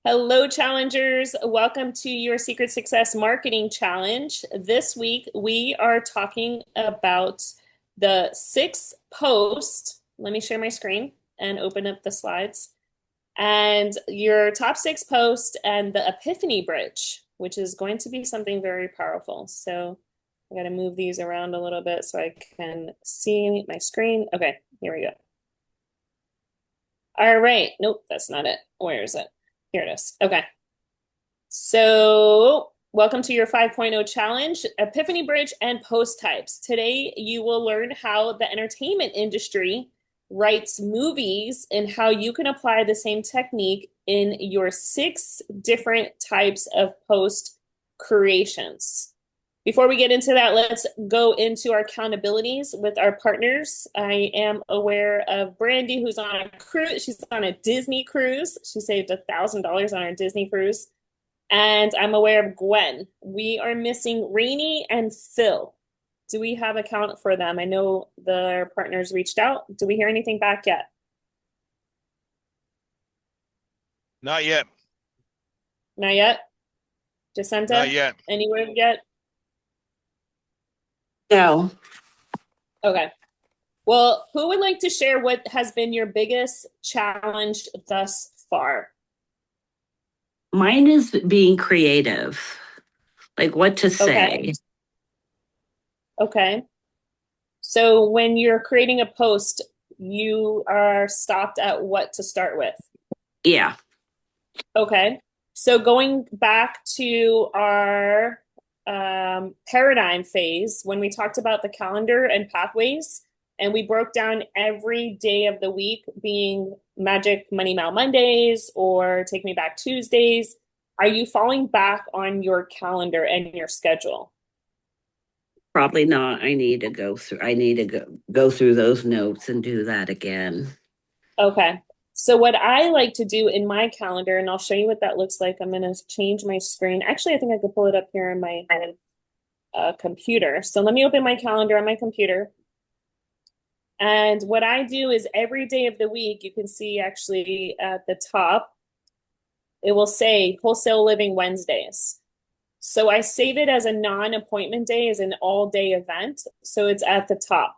Hello, challengers. Welcome to your Secret Success Marketing Challenge. This week, we are talking about the six post. Let me share my screen and open up the slides. And your top six post and the Epiphany Bridge, which is going to be something very powerful. So I got to move these around a little bit so I can see my screen. Okay, here we go. All right. Nope, that's not it. Where is it? Here it is. Okay. So, welcome to your 5.0 challenge, Epiphany Bridge and post types. Today, you will learn how the entertainment industry writes movies and how you can apply the same technique in your six different types of post creations. Before we get into that, let's go into our accountabilities with our partners. I am aware of Brandy, who's on a cruise. She's on a Disney cruise. She saved $1,000 on our Disney cruise. And I'm aware of Gwen. We are missing Rainey and Phil. Do we have a count for them? I know their partners reached out. Do we hear anything back yet? Not yet. Not yet. Not Jacinta, yet. any word yet? No, Okay. Well, who would like to share what has been your biggest challenge thus far? mine is being creative, like what to Okay. say. Okay. So when you're creating a post, you are stopped at what to start with. Yeah, Okay. So going back to our paradigm phase, when we talked about the calendar and pathways, and we broke down every day of the week being Magic Money Mal Mondays or Take Me Back Tuesdays, are you falling back on your calendar and your schedule? probably not. I need to go through those notes and do that again. Okay. So what I like to do in my calendar, and I'll show you what that looks like. I'm going to change my screen. Actually, I think I could pull it up here on my computer. So let me open my calendar on my computer. And what I do is every day of the week, you can see actually at the top, it will say Wholesale Living Wednesdays. So I save it as a non-appointment day, as an all-day event. So it's at the top.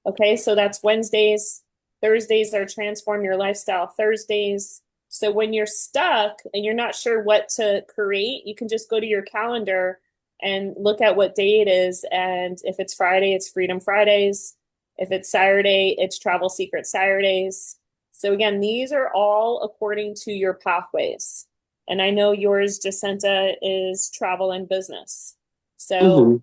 Okay, so that's Wednesdays. Thursdays are Transform Your Lifestyle Thursdays. So when you're stuck and you're not sure what to create, you can just go to your calendar and look at what day it is. And if it's Friday, it's Freedom Fridays. If it's Saturday, it's Travel Secret Saturdays. So again, these are all according to your pathways. And I know yours, Jacinta, is travel and business. Hmm. So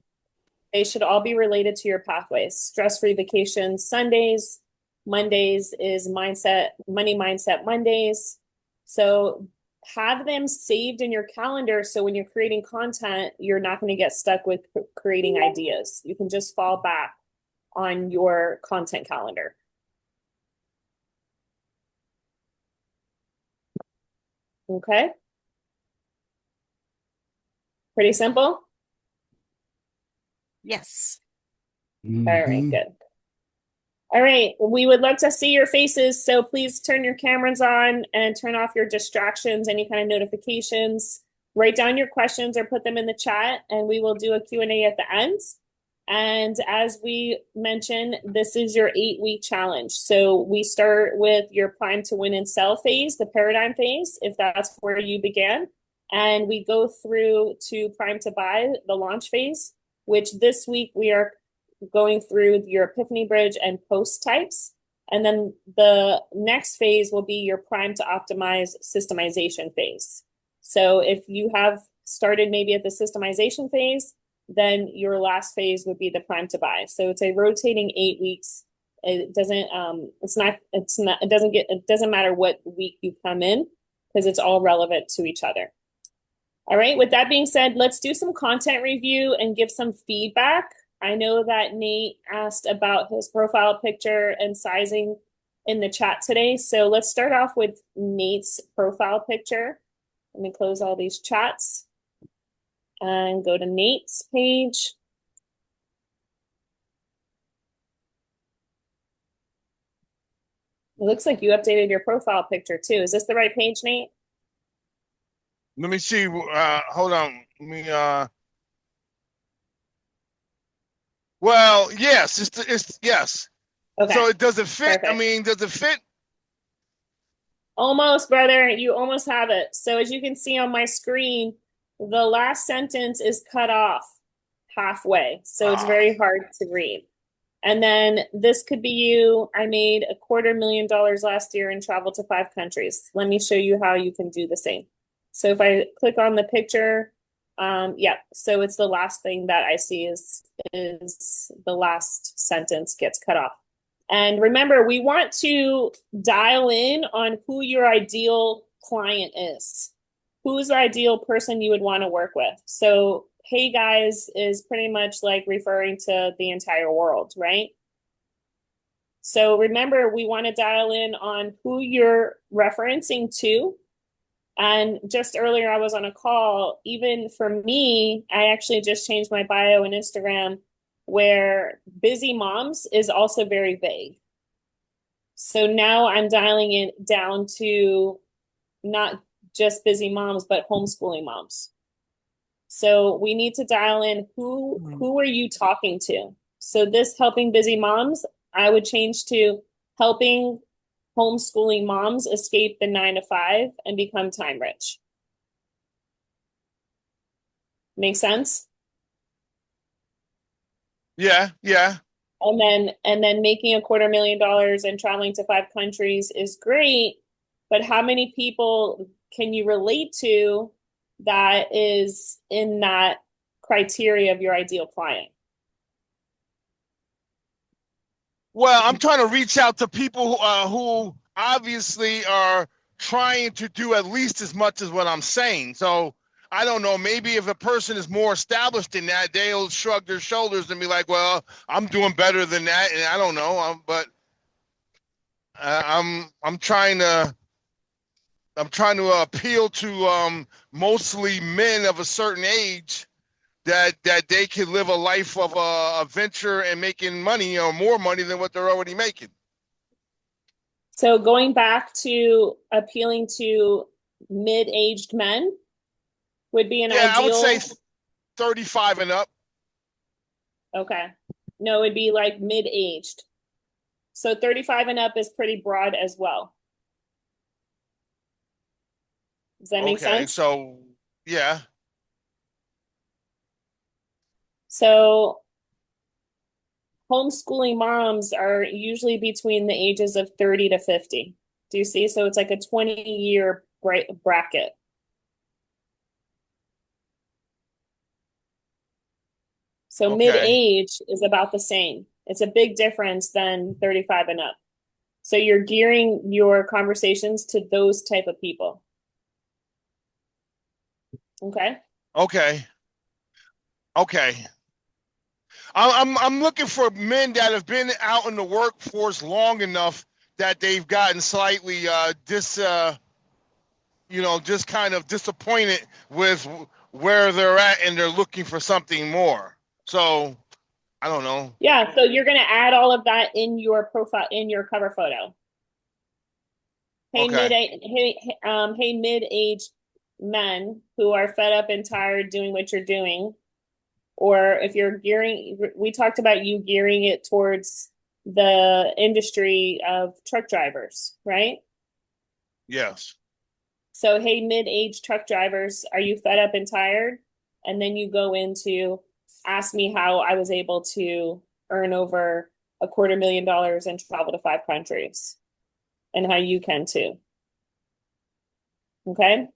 they should all be related to your pathways. Stress-free vacation Sundays. Mondays is money mindset Mondays. So have them saved in your calendar so when you're creating content, you're not going to get stuck with creating ideas. You can just fall back on your content calendar. Okay? Pretty simple. Yes. All right, good. All right, we would love to see your faces, so please turn your cameras on and turn off your distractions, any kind of notifications. Write down your questions or put them in the chat, and we will do a Q&A at the end. And as we mentioned, this is your 8-week challenge. So we start with your prime to win and sell phase, the paradigm phase, if that's where you began. And we go through to prime to buy, the launch phase, which this week we are going through your Epiphany Bridge and post types. And then the next phase will be your prime to optimize systemization phase. So if you have started maybe at the systemization phase, then your last phase would be the prime to buy. So it's a rotating 8 weeks. It doesn't matter what week you come in because it's all relevant to each other. All right, with that being said, let's do some content review and give some feedback. I know that Nate asked about his profile picture and sizing in the chat today. So let's start off with Nate's profile picture. Let me close all these chats and go to Nate's page. It looks like you updated your profile picture too. Is this the right page, Nate? Let me see. Hold on. Let me. Well, yes. It's yes. Okay, So it does it fit? I perfect. mean, does it fit? Almost, brother. You almost have it. So as you can see on my screen, the last sentence is cut off halfway. So it's Ah, very hard to read. And then this could be you. I made $250,000 last year and traveled to 5 countries. Let me show you how you can do the same. So if I click on the picture, yeah, so it's the last thing that I see is the last sentence gets cut off. And remember, we want to dial in on who your ideal client is. Who's the ideal person you would want to work with? So, hey guys is pretty much like referring to the entire world, right? So remember, we want to dial in on who you're referencing to. And just earlier, I was on a call. Even for me, I actually just changed my bio in Instagram where busy moms is also very vague. So now I'm dialing it down to not just busy moms, but homeschooling moms. So we need to dial in who are you talking to? So this helping busy moms, I would change to helping homeschooling moms escape the 9 to 5 and become time rich. Make sense? yeah, yeah. And then making $250,000 and traveling to 5 countries is great, but how many people can you relate to that is in that criteria of your ideal client? Well, I'm trying to reach out to people who obviously are trying to do at least as much as what I'm saying. So I don't know. Maybe if a person is more established in that, they'll shrug their shoulders and be like, "Well, I'm doing better than that." And I don't know. But I'm trying to appeal to mostly men of a certain age that they can live a life of adventure and making money or more money than what they're already making. So going back to appealing to mid-aged men would be an Yeah, I would say ideal. 35 and up. Okay. No, it'd be like mid-aged. So 35 and up is pretty broad as well. Does that make Okay, sense? so yeah. So homeschooling moms are usually between the ages of 30 to 50. Do you see? So it's like a 20-year bracket. So Okay. mid-age is about the same. It's a big difference than 35 and up. So you're gearing your conversations to those type of people. Okay? Okay. Okay. I'm looking for men that have been out in the workforce long enough that they've gotten slightly just kind of disappointed with where they're at and they're looking for something more. So I don't know. Yeah, so you're going to add all of that in your profile, in your cover photo. Okay. Hey, mid-aged men who are fed up and tired doing what you're doing, or if you're gearing, we talked about you gearing it towards the industry of truck drivers, right? Yes. So, hey, mid-aged truck drivers, are you fed up and tired? And then you go into ask me how I was able to earn over $250,000 and travel to 5 countries and how you can too. Okay.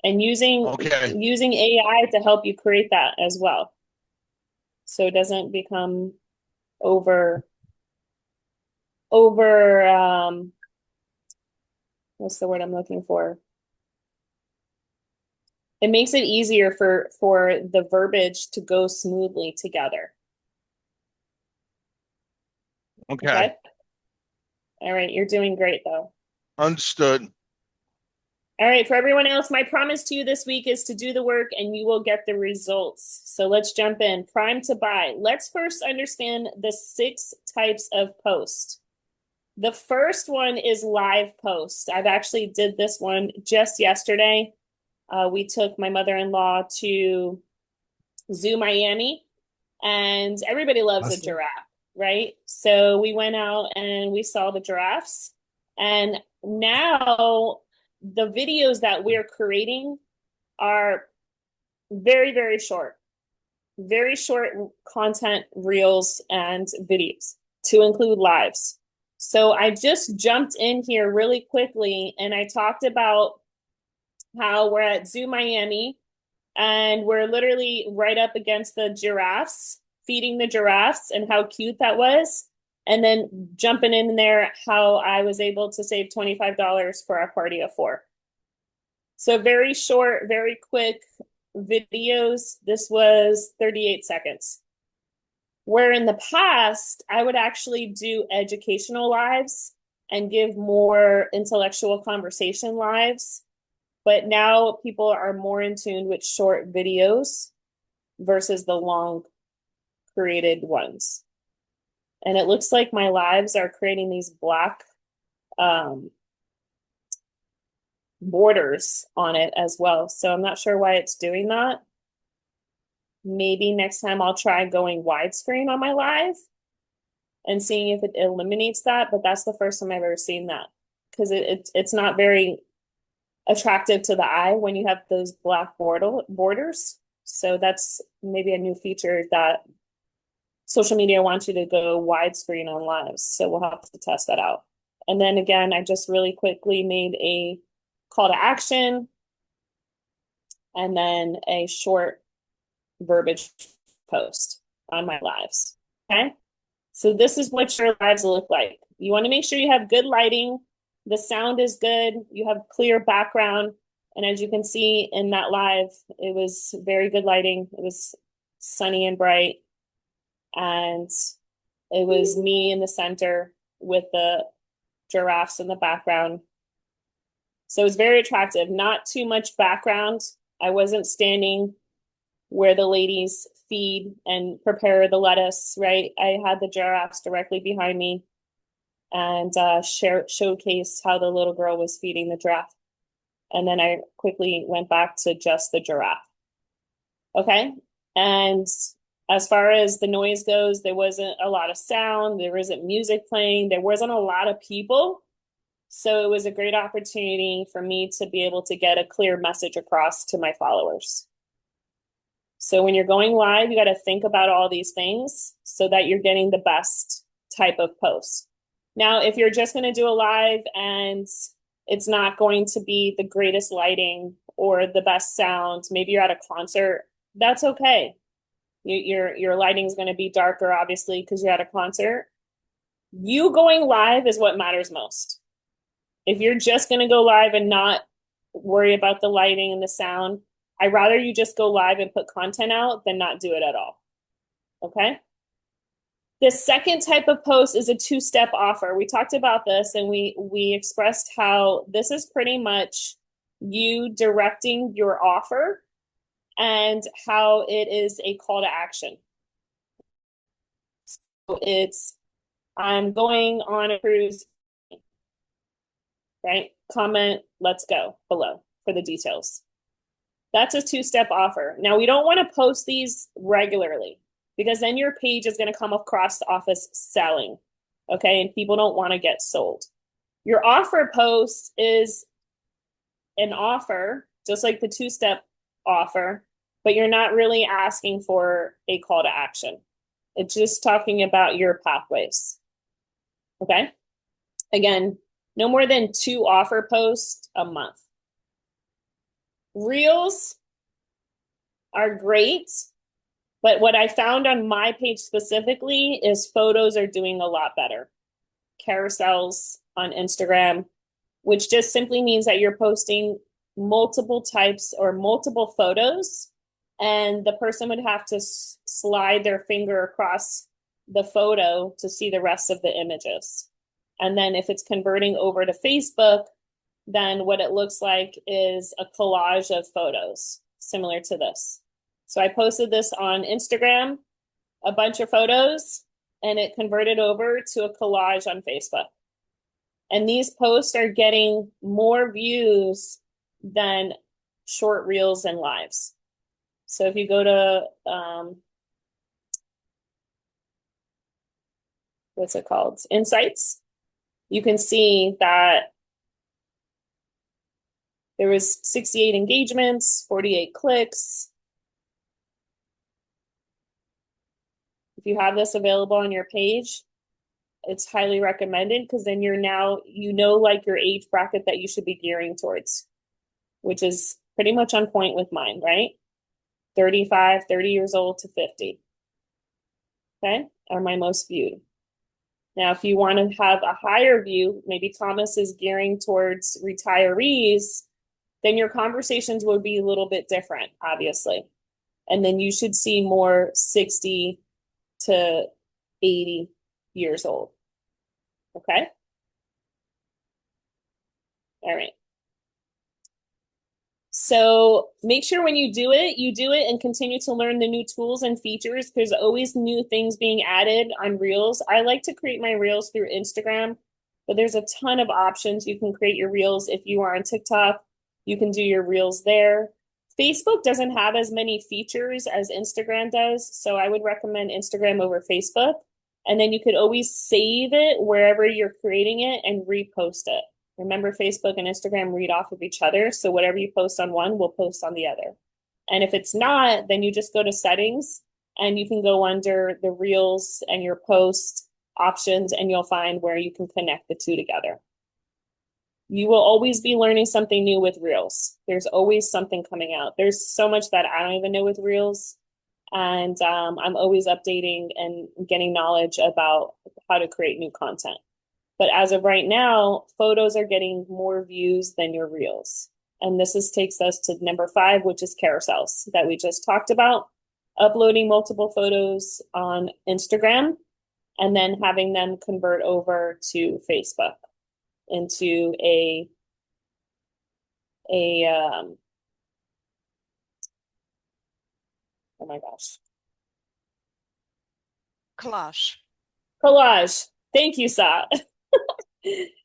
And using Okay. using AI to help you create that as well. So it doesn't become over over what's the word I'm looking for? It makes it easier for the verbiage to go smoothly together. Okay. Okay? All right, you're doing great though. Understood. All right, for everyone else, my promise to you this week is to do the work and you will get the results. So let's jump in. Prime to buy. Let's first understand the 6 types of post. The first one is live post. I've actually did this one just yesterday. We took my mother-in-law to Zoo Miami, and everybody loves a Awesome. giraffe, right? So we went out and we saw the giraffes. And now the videos that we're creating are very, very short content reels and videos to include lives. So I just jumped in here really quickly and I talked about how we're at Zoo Miami and we're literally right up against the giraffes, feeding the giraffes, and how cute that was. And then jumping in there, how I was able to save $25 for our party of four. So very short, very quick videos. This was 38 seconds. Where in the past, I would actually do educational lives and give more intellectual conversation lives. But now people are more in tune with short videos versus the long created ones. And it looks like my lives are creating these black borders on it as well. So I'm not sure why it's doing that. Maybe next time I'll try going widescreen on my live and seeing if it eliminates that. But that's the first time I've ever seen that because it's not very attractive to the eye when you have those black borders. So that's maybe a new feature that social media wants you to go widescreen on lives. So we'll have to test that out. And then again, I just really quickly made a call to action and then a short verbiage post on my lives. Okay. So this is what your lives look like. You want to make sure you have good lighting. The sound is good. You have clear background. And as you can see in that live, it was very good lighting. It was sunny and bright. And it was me in the center with the giraffes in the background. So it was very attractive. Not too much background. I wasn't standing where the ladies feed and prepare the lettuce, right? I had the giraffes directly behind me and showcase how the little girl was feeding the giraffe. And then I quickly went back to just the giraffe. Okay. And as far as the noise goes, there wasn't a lot of sound. There wasn't music playing. There wasn't a lot of people. So it was a great opportunity for me to be able to get a clear message across to my followers. So when you're going live, you got to think about all these things so that you're getting the best type of post. Now, if you're just going to do a live and it's not going to be the greatest lighting or the best sound, maybe you're at a concert, that's okay. Your lighting is going to be darker, obviously, because you're at a concert. You going live is what matters most. If you're just going to go live and not worry about the lighting and the sound, I'd rather you just go live and put content out than not do it at all. Okay? The second type of post is a two-step offer. We talked about this and we expressed how this is pretty much you directing your offer and how it is a call to action. So it's, I'm going on a cruise, right? Comment, let's go below for the details. That's a two-step offer. Now, we don't want to post these regularly because then your page is going to come across the office selling, okay? And people don't want to get sold. Your offer post is an offer, just like the two-step offer, but you're not really asking for a call to action. It's just talking about your pathways, okay? Again, no more than 2 offer posts a month. Reels are great, but what I found on my page specifically is photos are doing a lot better. Carousels on Instagram, which just simply means that you're posting multiple types or multiple photos, and the person would have to slide their finger across the photo to see the rest of the images. And then if it's converting over to Facebook, then what it looks like is a collage of photos similar to this. So I posted this on Instagram, a bunch of photos, and it converted over to a collage on Facebook. And these posts are getting more views than short reels and lives. So if you go to, what's it called? Insights, you can see that there was 68 engagements, 48 clicks. If you have this available on your page, it's highly recommended because then you're now, you know, like your age bracket that you should be gearing towards, which is pretty much on point with mine, right? 35, 30 years old to 50. Okay, are my most viewed. Now, if you want to have a higher view, maybe Thomas is gearing towards retirees, then your conversations would be a little bit different, obviously. And then you should see more 60 to 80 years old. Okay? All right. So make sure when you do it and continue to learn the new tools and features. There's always new things being added on Reels. I like to create my Reels through Instagram, but there's a ton of options. You can create your Reels if you are on TikTok. You can do your Reels there. Facebook doesn't have as many features as Instagram does, so I would recommend Instagram over Facebook. And then you could always save it wherever you're creating it and repost it. Remember, Facebook and Instagram read off of each other, so whatever you post on one, we'll post on the other. And if it's not, then you just go to settings and you can go under the Reels and your post options, and you'll find where you can connect the two together. You will always be learning something new with Reels. There's always something coming out. There's so much that I don't even know with Reels. And I'm always updating and getting knowledge about how to create new content. But as of right now, photos are getting more views than your Reels. And takes us to number 5, which is carousels that we just talked about. Uploading multiple photos on Instagram and then having them convert over to Facebook into oh my gosh. Collage. Thank you, Sa.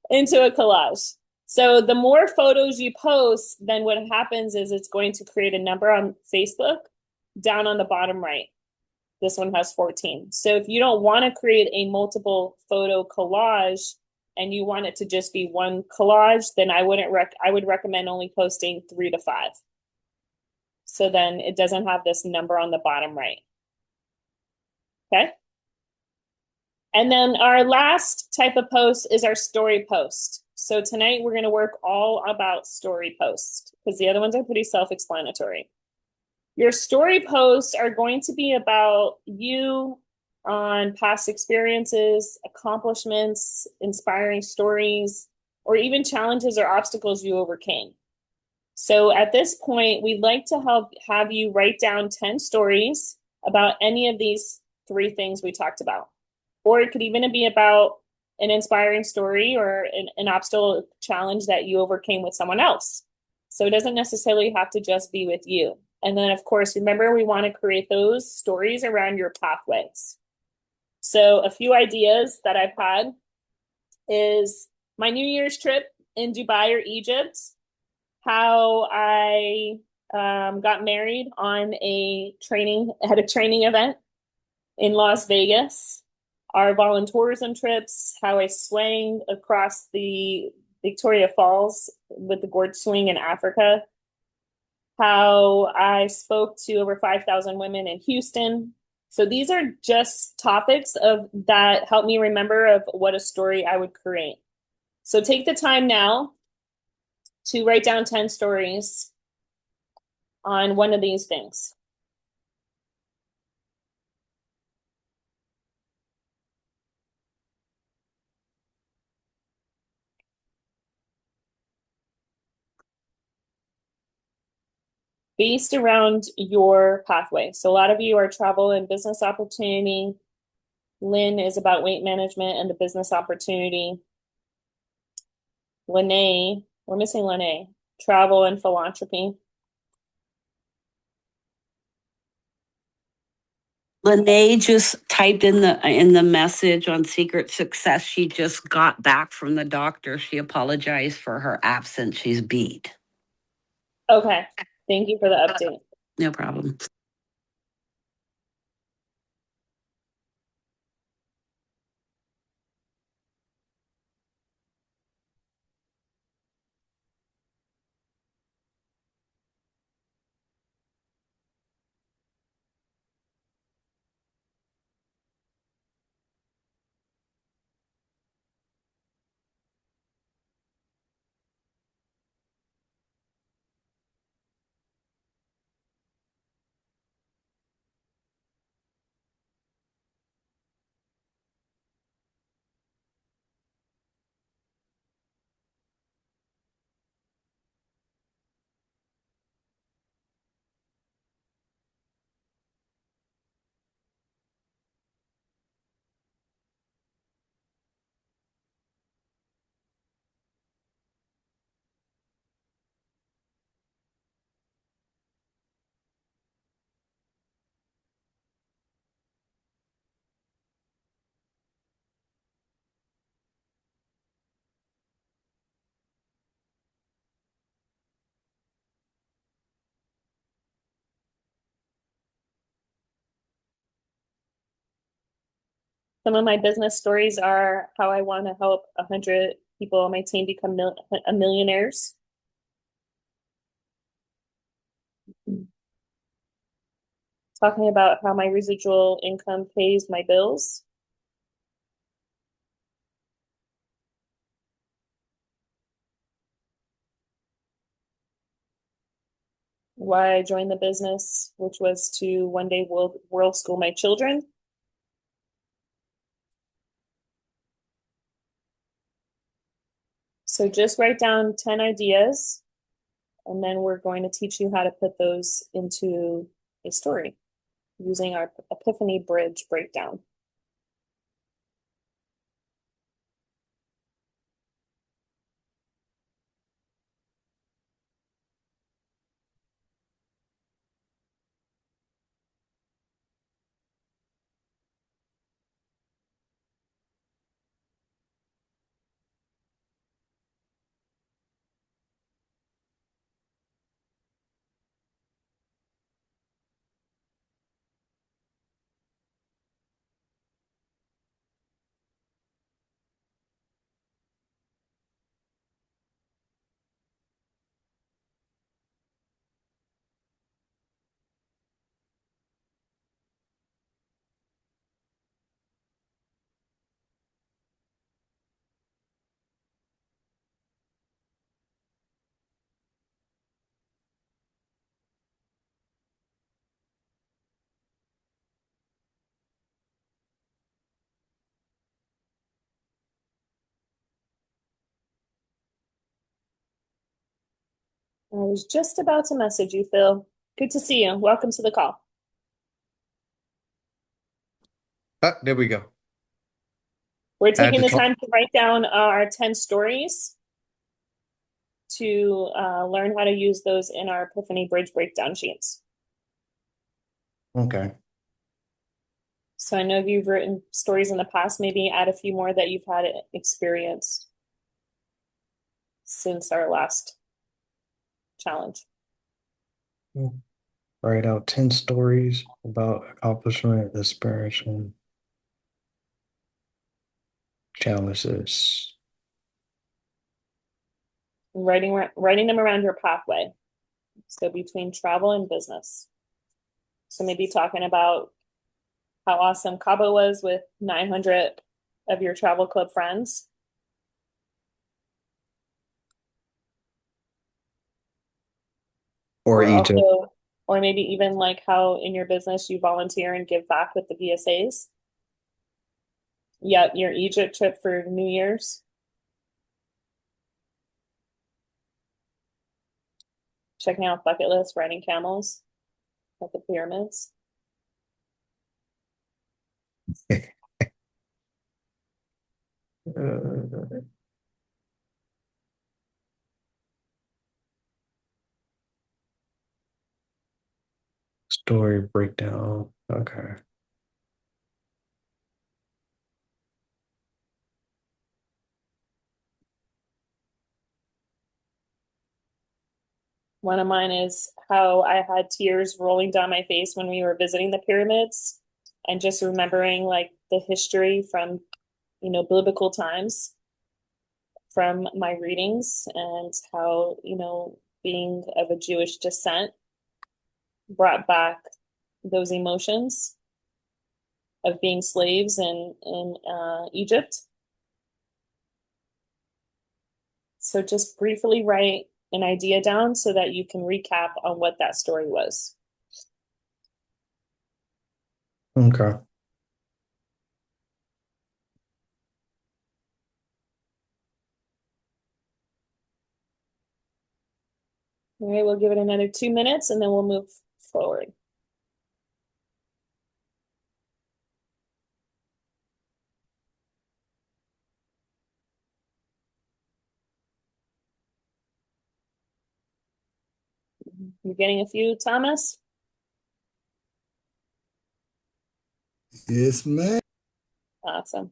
Into a collage. So the more photos you post, then what happens is it's going to create a number on Facebook down on the bottom right. This one has 14. So if you don't want to create a multiple photo collage and you want it to just be one collage, then I would recommend only posting 3 to 5. So then it doesn't have this number on the bottom right. Okay. And then our last type of post is our story post. So tonight we're going to work all about story posts because the other ones are pretty self-explanatory. Your story posts are going to be about you on past experiences, accomplishments, inspiring stories, or even challenges or obstacles you overcame. So at this point, we'd like to have you write down 10 stories about any of these 3 things we talked about. Or it could even be about an inspiring story or an obstacle challenge that you overcame with someone else. So it doesn't necessarily have to just be with you. And then, of course, remember, we want to create those stories around your pathways. So a few ideas that I've had is my New Year's trip in Dubai or Egypt, how I got married at a training event in Las Vegas, our volunteerism trips, how I swang across the Victoria Falls with the gourd swing in Africa, how I spoke to over 5,000 women in Houston. So these are just topics that help me remember of what a story I would create. So take the time now to write down 10 stories on one of these things. Based around your pathway. So a lot of you are travel and business opportunity. Lynn is about weight management and the business opportunity. Lene, we're missing Lene, travel and philanthropy. Lene just typed in the message on Secret Success. She just got back from the doctor. She apologized for her absence. She's beat. Okay. Thank you for the update. No problem. Some of my business stories are how I want to help 100 people on my team become millionaires. Talking about how my residual income pays my bills. Why I joined the business, which was to one day world school my children. So just write down 10 ideas, and then we're going to teach you how to put those into a story using our Epiphany bridge breakdown. I was just about to message you, Phil. Good to see you. Welcome to the call. Ah, there we go. We're I had taking to the talk. time to write down our 10 stories to learn how to use those in our Epiphany bridge breakdown sheets. Okay. So I know you've written stories in the past, maybe add a few more that you've had experience since our last challenge. Write out 10 stories about accomplishment, aspiration, challenges. Writing them around your pathway. So between travel and business. So maybe talking about how awesome Cabo was with 900 of your travel club friends. Or Or Egypt. also, or maybe even like how in your business you volunteer and give back with the BSAs. Yeah, your Egypt trip for New Year's. Checking out bucket lists, riding camels at the pyramids. Uh, story breakdown. Okay. One of mine is how I had tears rolling down my face when we were visiting the pyramids and just remembering like the history from, biblical times from my readings and how, being of a Jewish descent brought back those emotions of being slaves in Egypt. So just briefly write an idea down so that you can recap on what that story was. Okay. All right, we'll give it another 2 minutes and then we'll move forward. You getting a few, Thomas? Yes, ma'am. Awesome.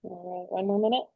All right, one more minute.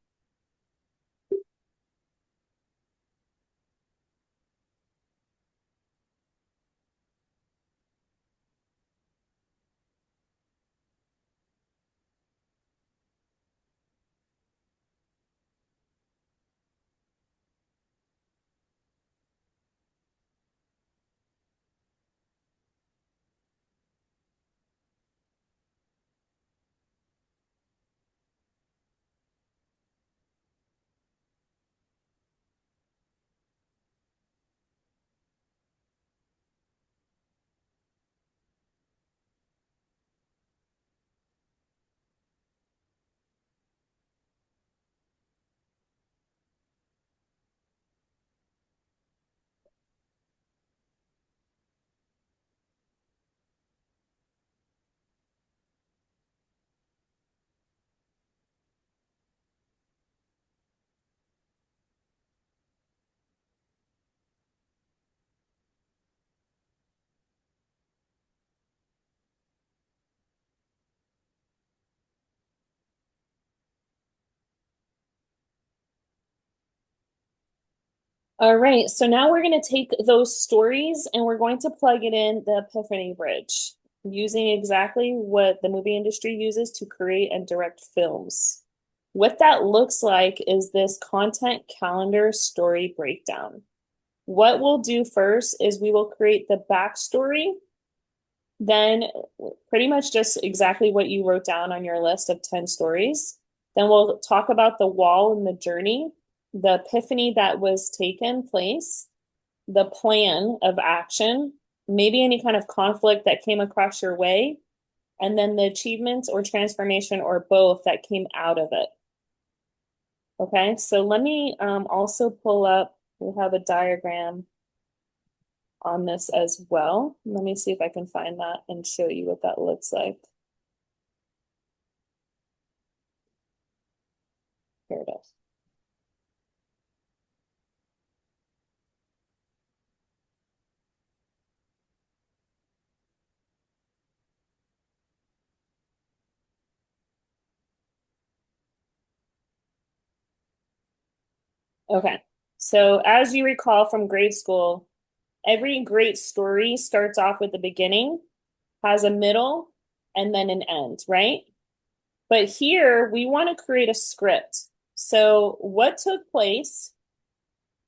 All right, so now we're going to take those stories and we're going to plug it in the Epiphany Bridge using exactly what the movie industry uses to create and direct films. What that looks like is this content calendar story breakdown. What we'll do first is we will create the backstory, then pretty much just exactly what you wrote down on your list of 10 stories. Then we'll talk about the wall and the journey, the epiphany that was taken place, the plan of action, maybe any kind of conflict that came across your way, and then the achievements or transformation or both that came out of it. Okay, so let me also pull up, we have a diagram on this as well. Let me see if I can find that and show you what that looks like. Here it is. Okay, so as you recall from grade school, every great story starts off with a beginning, has a middle, and then an end, right? But here we want to create a script. So, what took place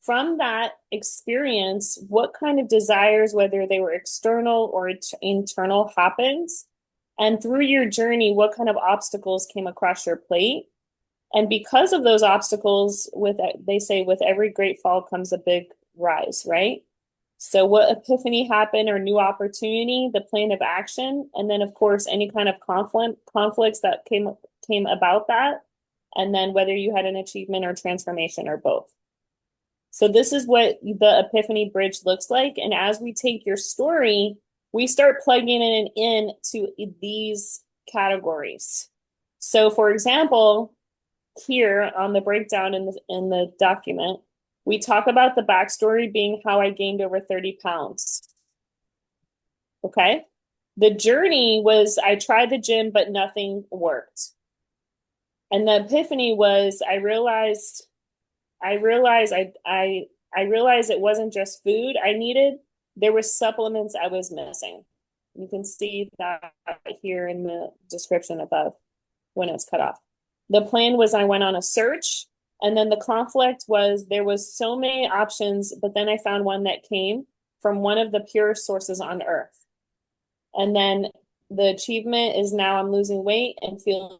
from that experience? What kind of desires, whether they were external or internal, happened? And through your journey, what kind of obstacles came across your plate? And because of those obstacles, they say with every great fall comes a big rise, right? So what epiphany happened or new opportunity, the plan of action, and then of course any kind of conflicts that came about that, and then whether you had an achievement or transformation or both. So this is what the Epiphany Bridge looks like. And as we take your story, we start plugging it into these categories. So for example, here on the breakdown in the document, We talk about the backstory being how I gained over 30 pounds. Okay. The journey was I tried the gym, but nothing worked. And the epiphany was I realized it wasn't just food I needed. There were supplements I was missing. You can see that here in the description above when it's cut off. The plan was I went on a search, and then the conflict was there was so many options, but then I found one that came from one of the purest sources on earth. And then the achievement is now I'm losing weight and feeling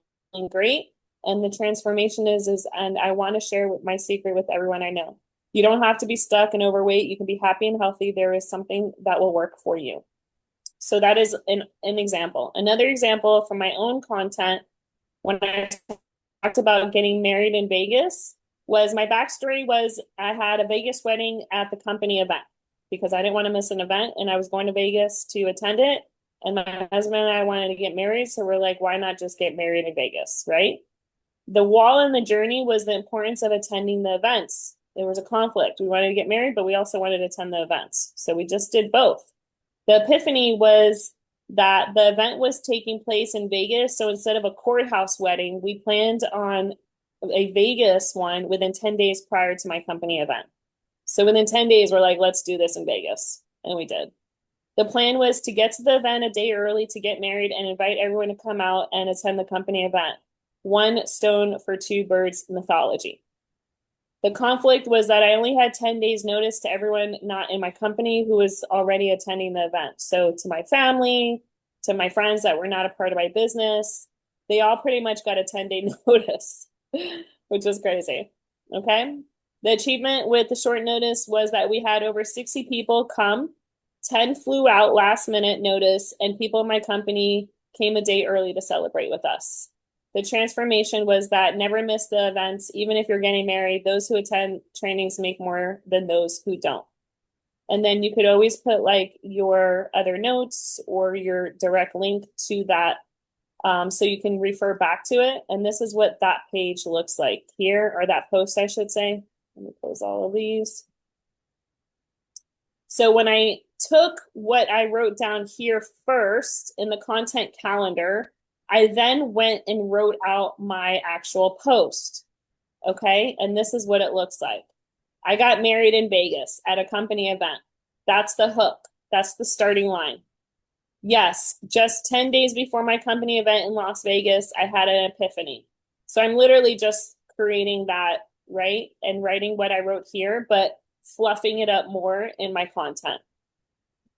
great. And the transformation is, and I want to share my secret with everyone I know. You don't have to be stuck and overweight. You can be happy and healthy. There is something that will work for you. So that is an example. Another example from my own content, when I talked about getting married in Vegas, was my backstory was I had a Vegas wedding at the company event because I didn't want to miss an event, and I was going to Vegas to attend it. And my husband and I wanted to get married, so we're like, why not just get married in Vegas, right? The wall in the journey was the importance of attending the events. There was a conflict. We wanted to get married, but we also wanted to attend the events. So we just did both. The epiphany was that the event was taking place in Vegas. So instead of a courthouse wedding, we planned on a Vegas one within 10 days prior to my company event. So within 10 days, we're like, let's do this in Vegas. And we did. The plan was to get to the event a day early to get married and invite everyone to come out and attend the company event. One stone for two birds mythology. The conflict was that I only had 10 days notice to everyone not in my company who was already attending the event. So to my family, to my friends that were not a part of my business, they all pretty much got a 10-day notice, which was crazy. Okay. The achievement with the short notice was that we had over 60 people come, 10 flew out last minute notice, and people in my company came a day early to celebrate with us. The transformation was that never miss the events. Even if you're getting married, those who attend trainings make more than those who don't. And then you could always put like your other notes or your direct link to that so you can refer back to it. And this is what that page looks like here, or that post, I should say. Let me close all of these. So when I took what I wrote down here first in the content calendar, I then went and wrote out my actual post. Okay. And this is what it looks like. I got married in Vegas at a company event. That's the hook. That's the starting line. Yes, just 10 days before my company event in Las Vegas, I had an epiphany. So I'm literally just creating that, right? And writing what I wrote here, but fluffing it up more in my content.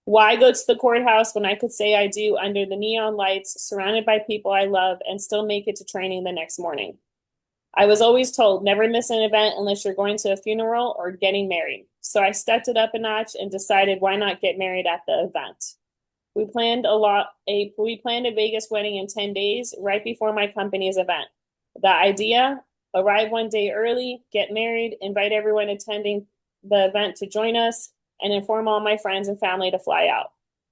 Why go to the courthouse when I could say I do under the neon lights, surrounded by people I love, and still make it to training the next morning? I was always told never miss an event unless you're going to a funeral or getting married. So I stepped it up a notch and decided why not get married at the event. We planned a Vegas wedding in 10 days right before my company's event. The idea, arrive one day early, get married, invite everyone attending the event to join us, and inform all my friends and family to fly out.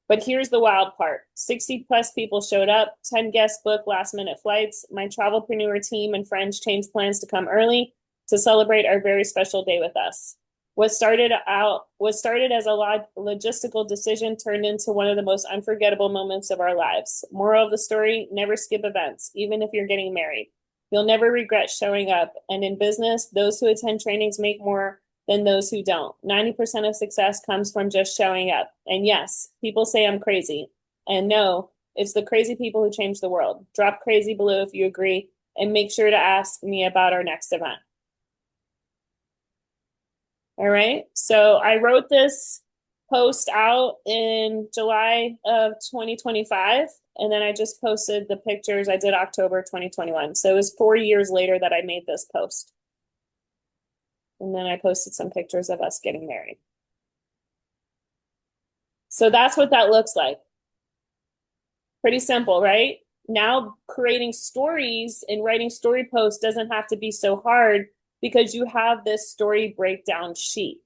But here's the wild part. 60 plus people showed up, 10 guests booked last minute flights. My travelpreneur team and friends changed plans to come early to celebrate our very special day with us. What started as a logistical decision turned into one of the most unforgettable moments of our lives. Moral of the story, never skip events, even if you're getting married. You'll never regret showing up. And in business, those who attend trainings make more than those who don't. 90% of success comes from just showing up. And yes, people say I'm crazy. And no, it's the crazy people who change the world. Drop crazy below if you agree, and make sure to ask me about our next event. All right. So I wrote this post out in July of 2025. And then I just posted the pictures. I did October 2021. So it was 4 years later that I made this post. And then I posted some pictures of us getting married. So that's what that looks like. Pretty simple, right? Now creating stories and writing story posts doesn't have to be so hard because you have this story breakdown sheet.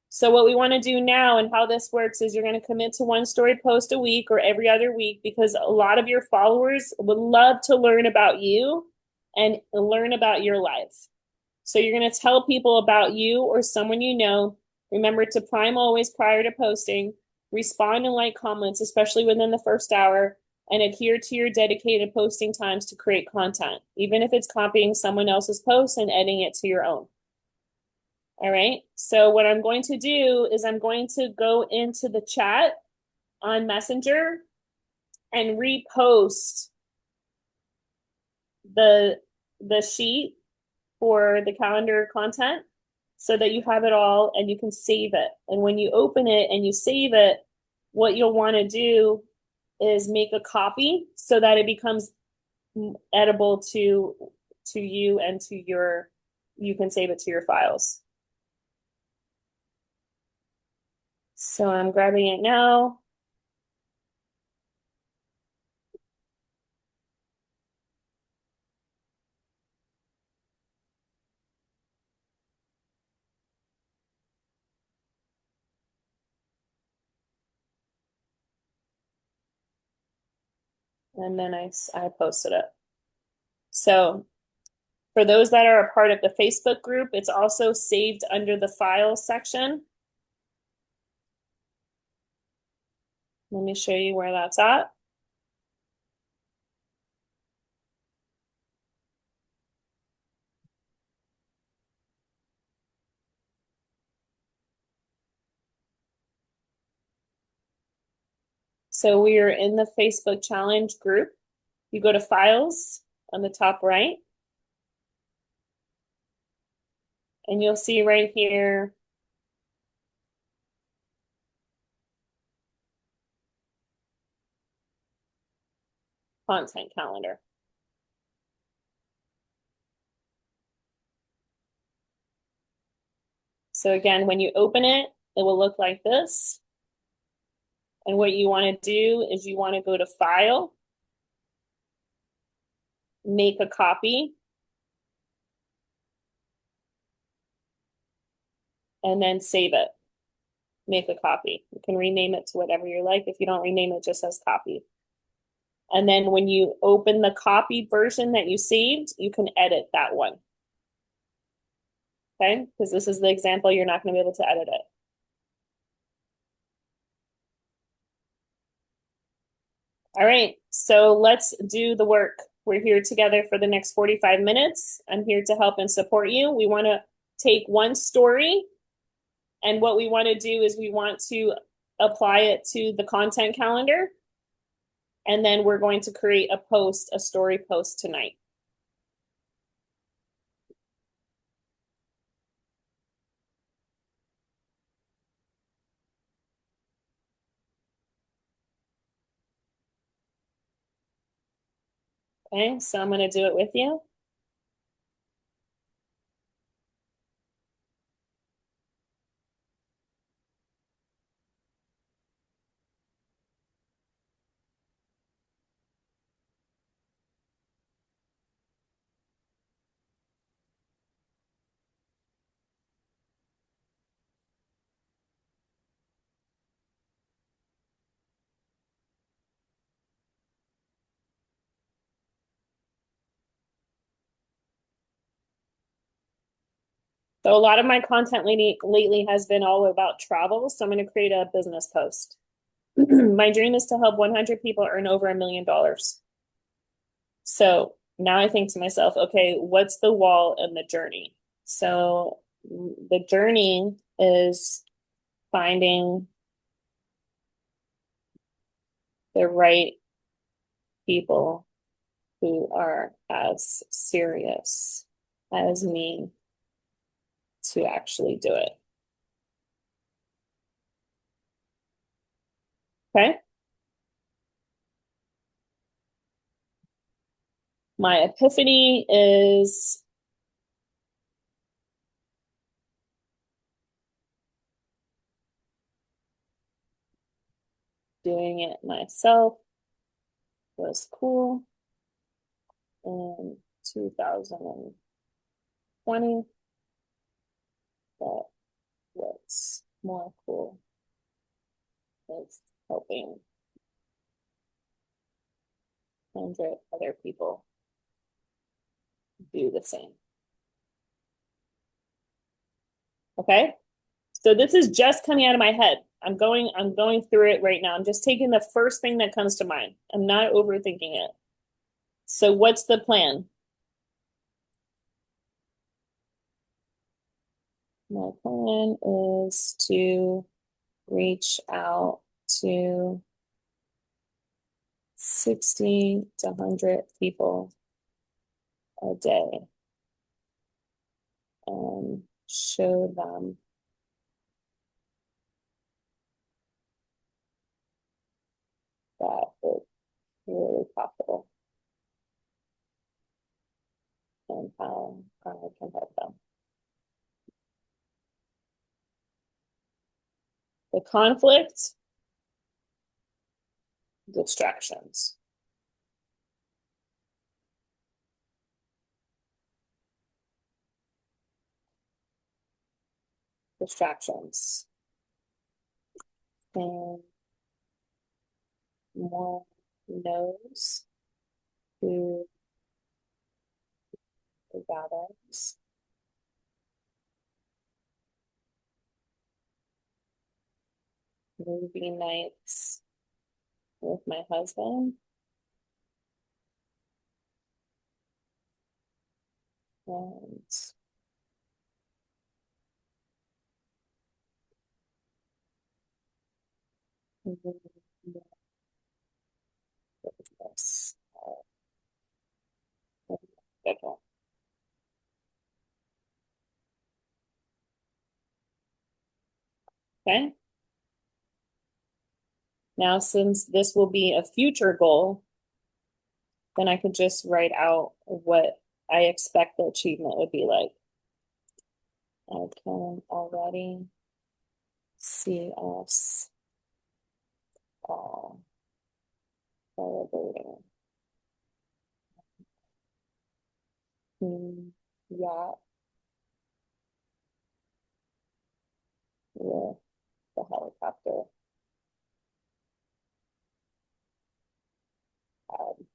So what we want to do now and how this works is you're going to commit to one story post a week or every other week, because a lot of your followers would love to learn about you and learn about your life. So you're going to tell people about you or someone you know. Remember to prime always prior to posting. Respond and like comments, especially within the first hour, and adhere to your dedicated posting times to create content, even if it's copying someone else's post and editing it to your own. All right. So what I'm going to do is I'm going to go into the chat on Messenger and repost the sheet for the calendar content so that you have it all and you can save it. And when you open it and you save it, what you'll want to do is make a copy so that it becomes edible to you and to your, you can save it to your files. So I'm grabbing it now. And then I posted it. So for those that are a part of the Facebook group, it's also saved under the files section. Let me show you where that's at. So we are in the Facebook challenge group. You go to files on the top right, and you'll see right here content calendar. So again, when you open it, it will look like this. And what you want to do is you want to go to File, make a copy, and then save it. Make a copy. You can rename it to whatever you like. If you don't rename it, just as copy. And then when you open the copied version that you saved, you can edit that one. Okay, because this is the example, you're not going to be able to edit it. All right, so let's do the work. We're here together for the next 45 minutes. I'm here to help and support you. We want to take one story, and what we want to do is we want to apply it to the content calendar, and then we're going to create a post, a story post tonight. Okay, so I'm going to do it with you. So a lot of my content lately has been all about travel. So I'm going to create a business post. My dream is to help 100 people earn over $1 million. So now I think to myself, okay, what's the wall in the journey? So the journey is finding the right people who are as serious as me to actually do it. Okay. My epiphany is doing it myself was cool in 2020, but what's more cool is helping 100 other people do the same. Okay. So this is just coming out of my head. I'm going through it right now. I'm just taking the first thing that comes to mind. I'm not overthinking it. So what's the plan? My plan is to reach out to 60 to 100 people a day and show them that it's really possible and how I can help them. The conflict, distractions. Distractions. And more knows who gathers. Movie nights with my husband. And this schedule. Okay. Now, since this will be a future goal, then I could just write out what I expect the achievement would be like. I can already see us all celebrating. Yeah, with the helicopter pad.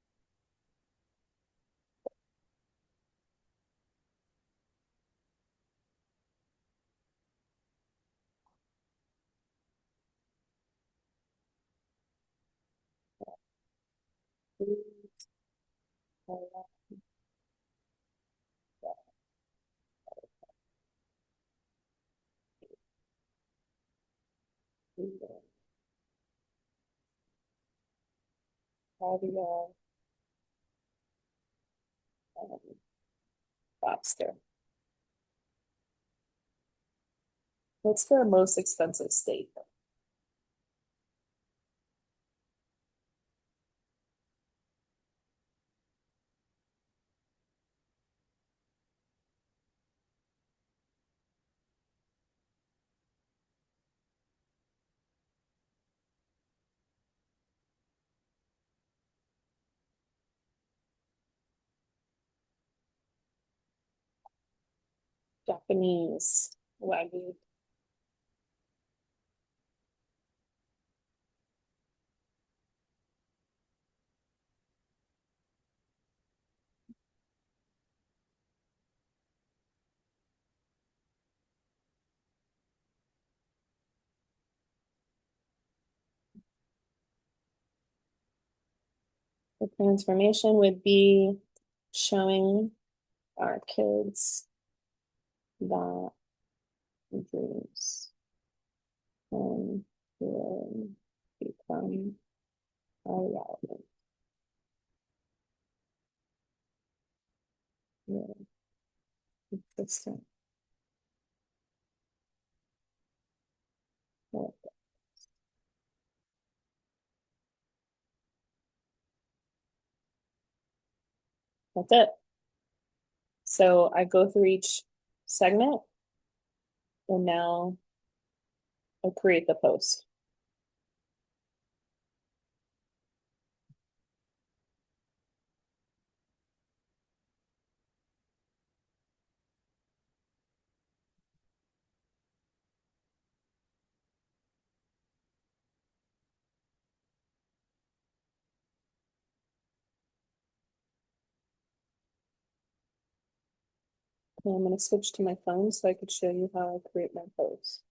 Caviar and lobster. What's their most expensive steak? Japanese Wagyu. The transformation would be showing our kids that dreams can really become a reality. Really consistent. That's it. So I go through each segment and now I create the post. And I'm going to switch to my phone so I could show you how I create my posts.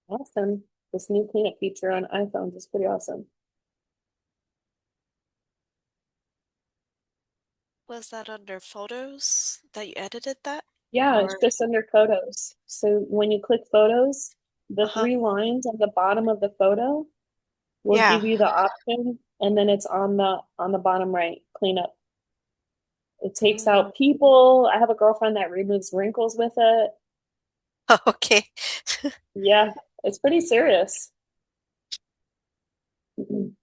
Awesome. This new cleanup feature on iPhones is pretty awesome. Was that under photos that you edited that? Yeah, it's Or just under photos. So when you click photos, the uh-huh. three lines on the bottom of the photo will Yeah. give you the option, and then it's on the bottom right, cleanup. It takes Mm. out people. I have a girlfriend that removes wrinkles with it. Okay. Yeah, it's pretty serious. Three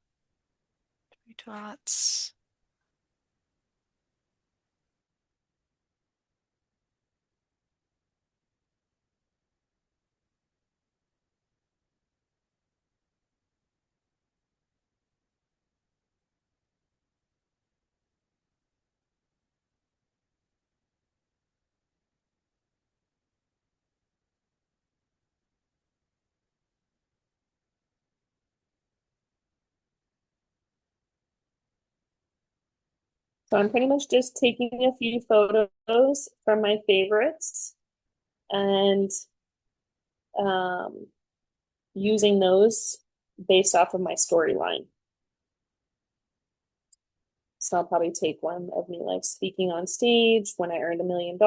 dots. So I'm pretty much just taking a few photos from my favorites and um, using those based off of my storyline. So I'll probably take one of me like speaking on stage when I earned $1 million.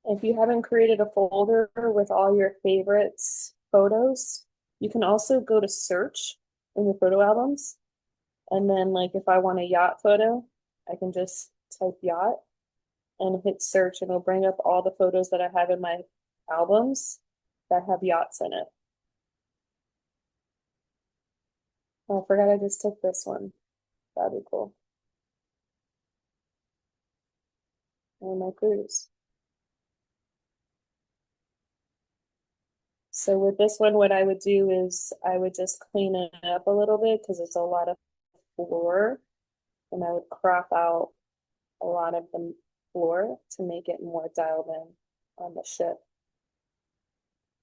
If you haven't created a folder with all your favorites photos, you can also go to search in your photo albums. And then like if I want a yacht photo, I can just type yacht and hit search and it'll bring up all the photos that I have in my albums that have yachts in it. Oh, I forgot I just took this one. That'd be cool. And my cruise. So with this one, what I would do is I would just clean it up a little bit because it's a lot of floor. And I would crop out a lot of the floor to make it more dialed in on the ship.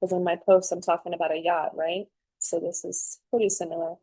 Because in my post, I'm talking about a yacht, right? So this is pretty similar.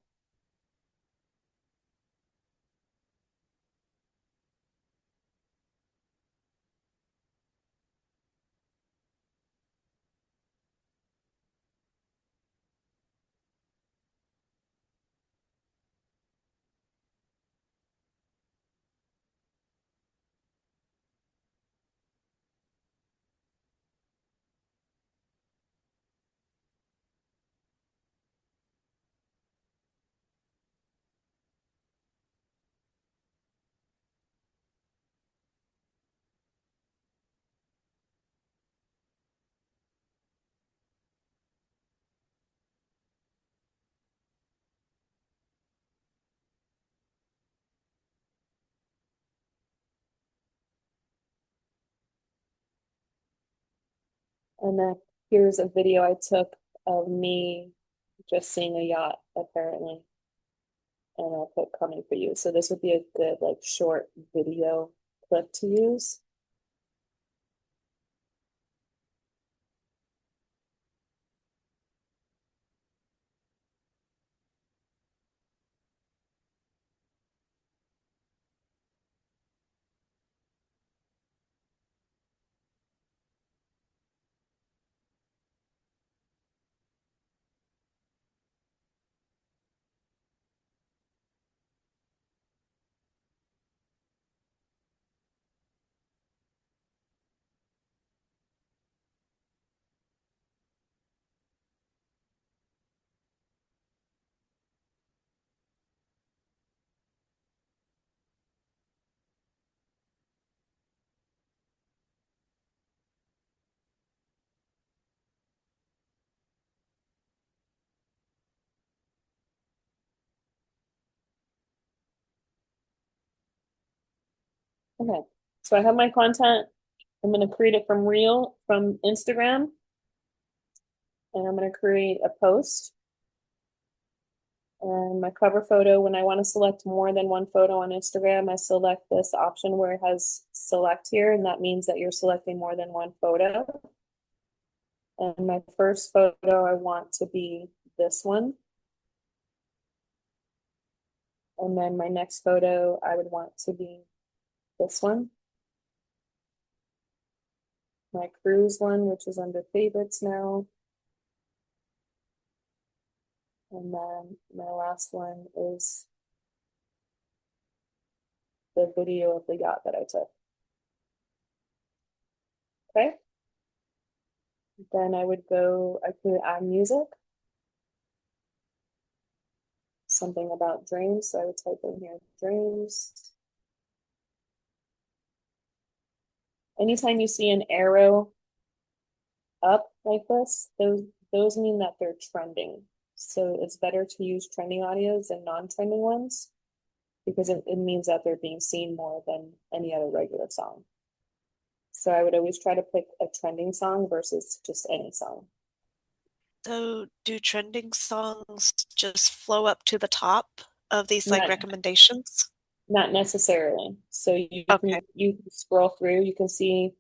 And then here's a video I took of me just seeing a yacht, apparently. And I'll put coming for you. So this would be a good like short video clip to use. Okay, so I have my content. I'm going to create it from Instagram, and I'm going to create a post. And my cover photo, when I want to select more than one photo on Instagram, I select this option where it has select here, and that means that you're selecting more than one photo. And my first photo, I want to be this one. And then my next photo, I would want to be this one. my cruise one, which is under favorites now. And then my last one is the video of the yacht that I took. Okay. Then I could add music. Something about dreams. So I would type in here, dreams. Anytime you see an arrow up like this, those mean that they're trending. So it's better to use trending audios than non-trending ones because it means that they're being seen more than any other regular song. So I would always try to pick a trending song versus just any song. So do trending songs just flow up to the top of these like Not, recommendations? not necessarily. So you Okay. can scroll through, you can see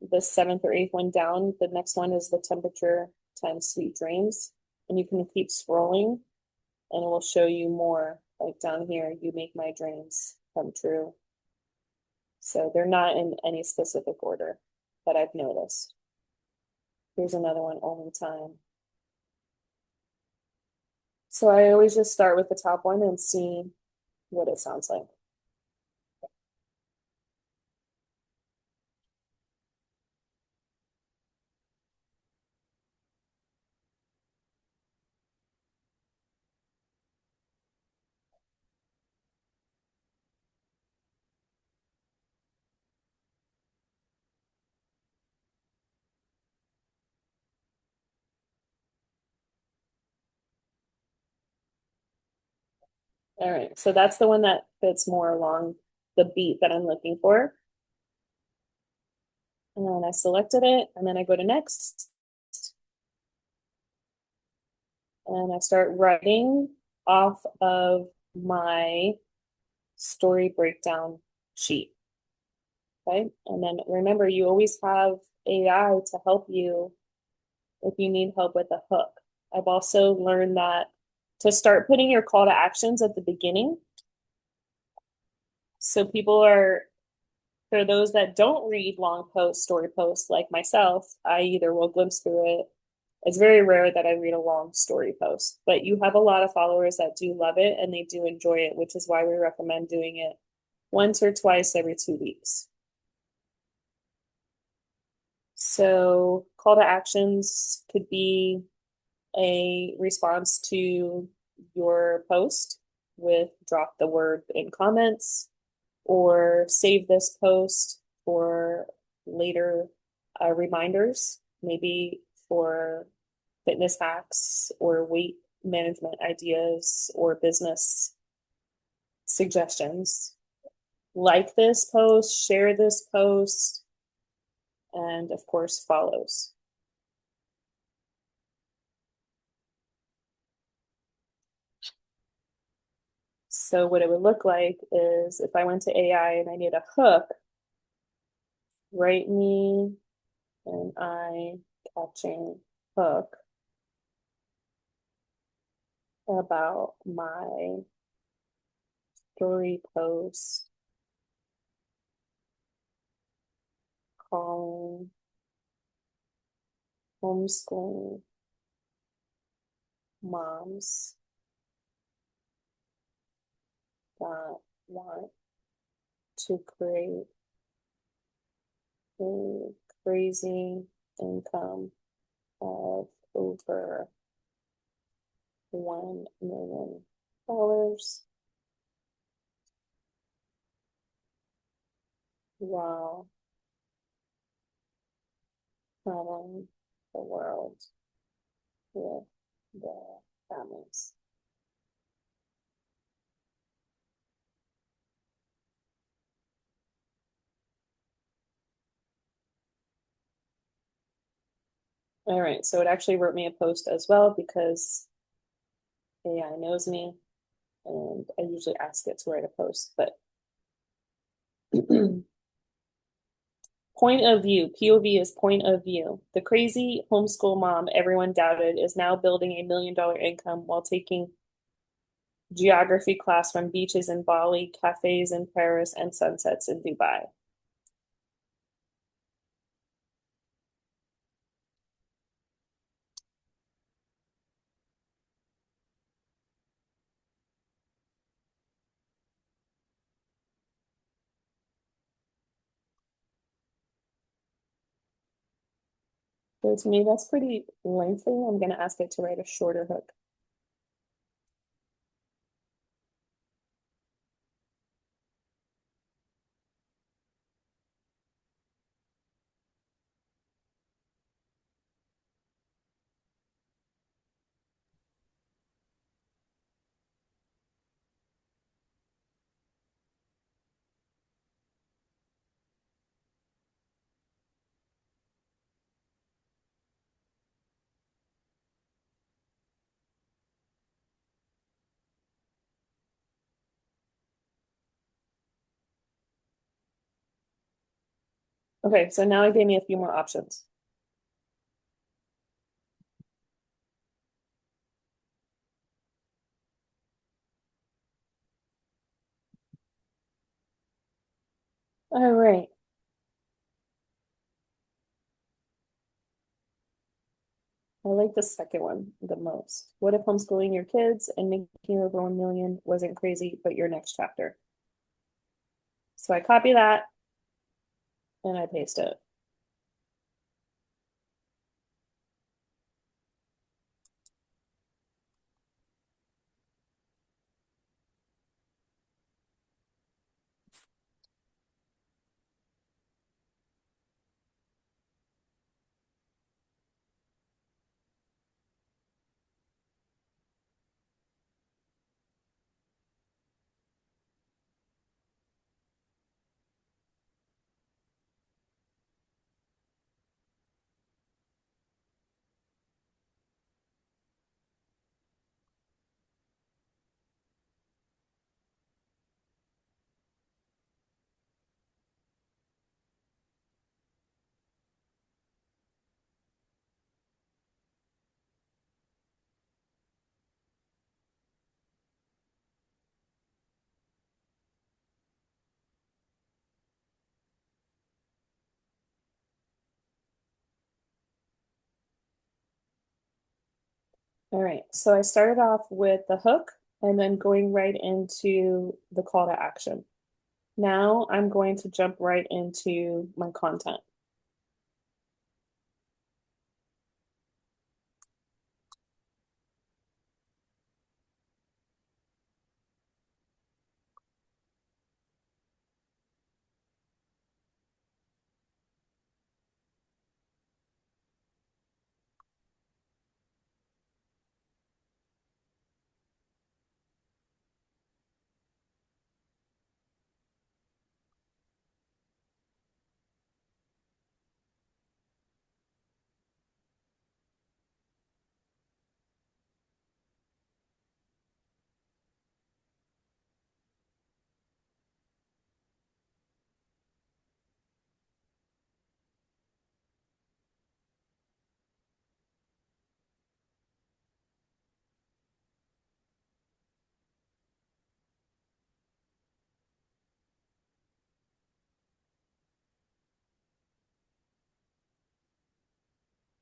the 7th or 8th one down. The next one is the temperature times sweet dreams. And you can keep scrolling and it will show you more. Like down here, you make my dreams come true. So they're not in any specific order that I've noticed. Here's another one, only time. So I always just start with the top one and see what it sounds like. All right, so that's the one that fits more along the beat that I'm looking for. And I selected it, and then I go to next. And I start writing off of my story breakdown sheet. Okay, and then remember, you always have AI to help you if you need help with a hook. I've also learned that to start putting your call to actions at the beginning. So for those that don't read long posts, story posts like myself, I either will glimpse through it. It's very rare that I read a long story post, but you have a lot of followers that do love it and they do enjoy it, which is why we recommend doing it once or twice every 2 weeks. So call to actions could be a response to your post with drop the word in comments or save this post for later reminders, maybe for fitness hacks or weight management ideas or business suggestions. Like this post, share this post, and of course, follows. So what it would look like is if I went to AI and I need a hook, write me an eye-catching hook about my story post calling homeschooling moms that want to create a crazy income of over $1 million while traveling the world with their families. All right, so it actually wrote me a post as well because AI knows me and I usually ask it to write a post, but point of view, POV is point of view. The crazy homeschool mom everyone doubted is now building $1 million income while taking geography class from beaches in Bali, cafes in Paris, and sunsets in Dubai. So to me, that's pretty lengthy. I'm going to ask it to write a shorter hook. Okay, so now it gave me a few more options. All right. I like the second one the most. What if homeschooling your kids and making over 1 million wasn't crazy, but your next chapter? So I copy that and I paste it. All right, so I started off with the hook and then going right into the call to action. Now I'm going to jump right into my content.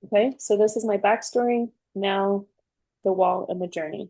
Okay, so this is my backstory. Now the wall and the journey.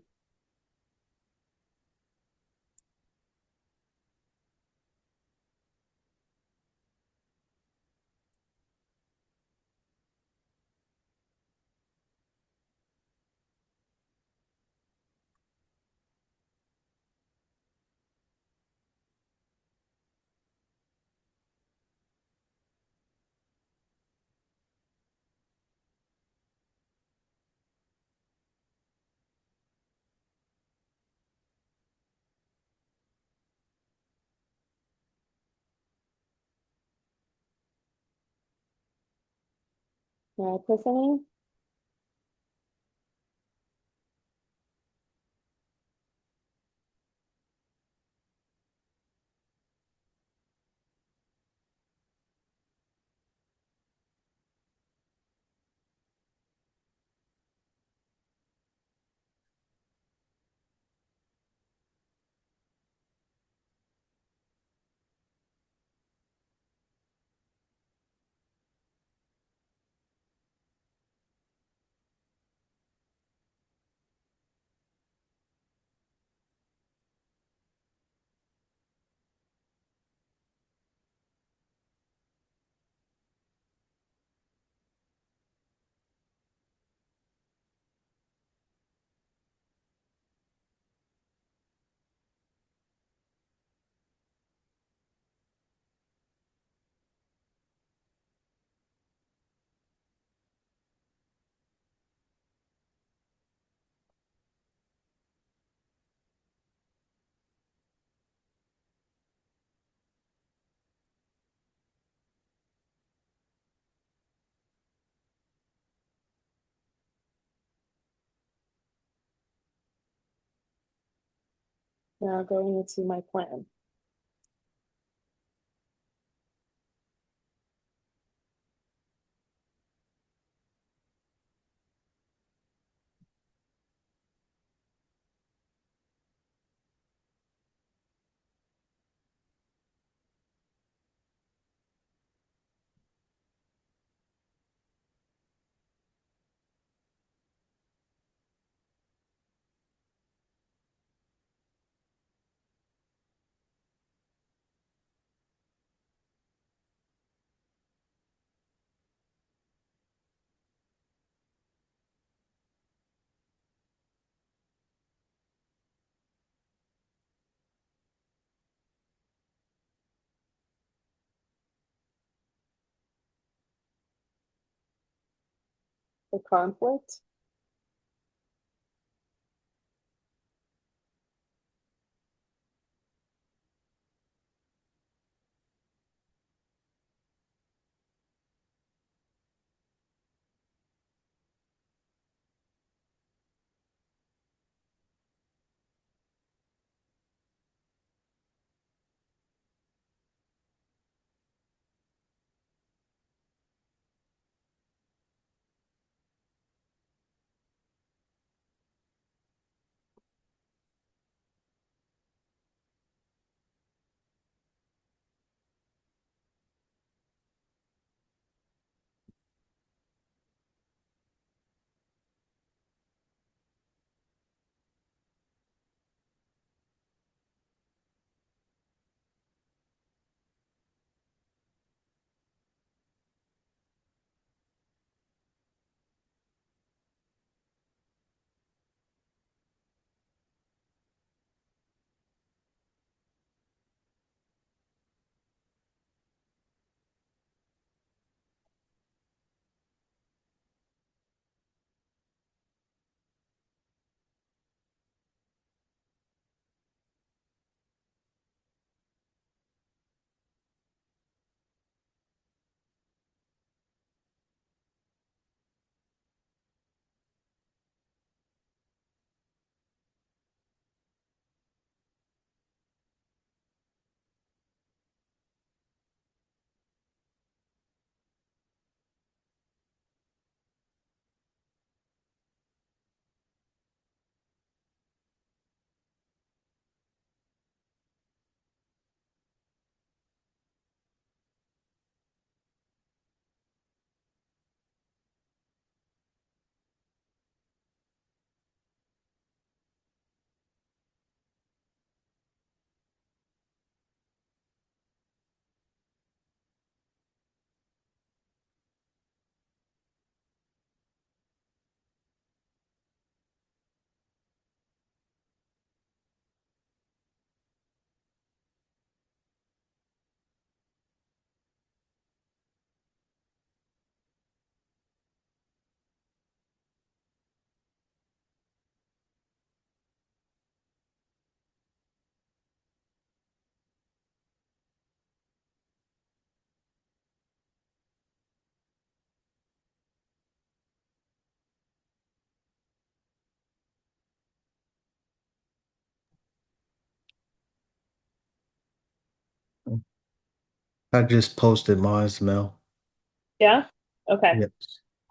My epiphany. Now going into my plan. The conflict. I just posted mine's, Mel. Yeah? Okay. Yes.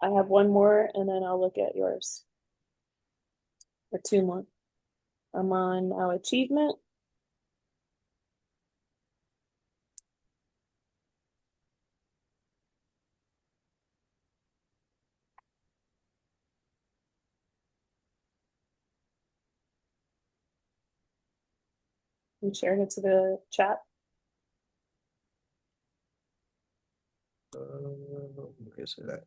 I have one more and then I'll look at yours. Or two more. I'm on our achievement. You shared it to the chat. Where is it at?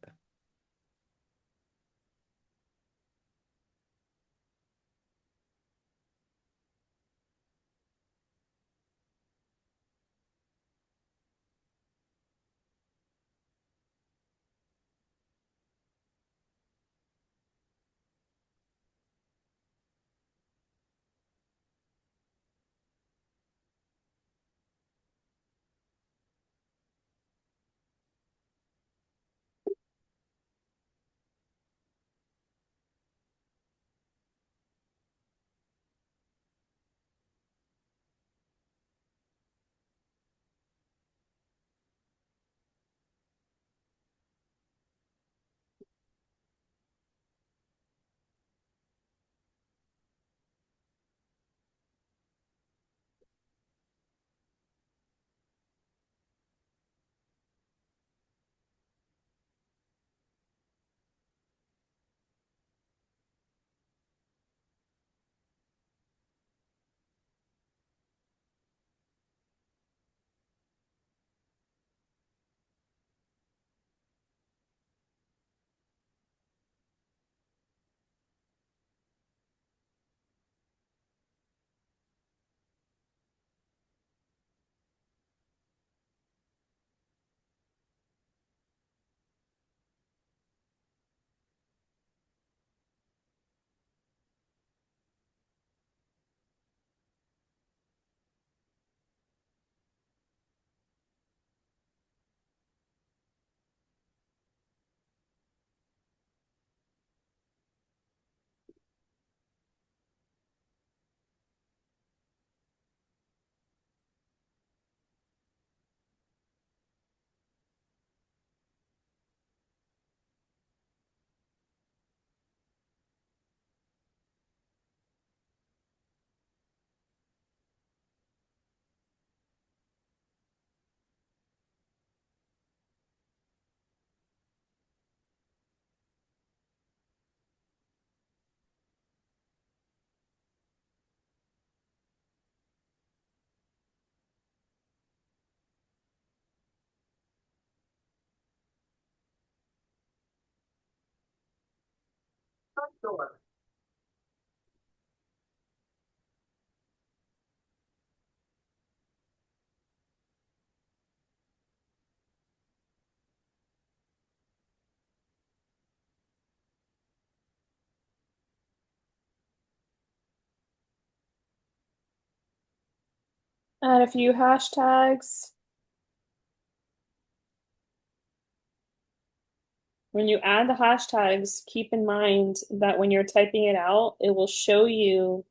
Add a few hashtags. When you add the hashtags, keep in mind that when you're typing it out, it will show you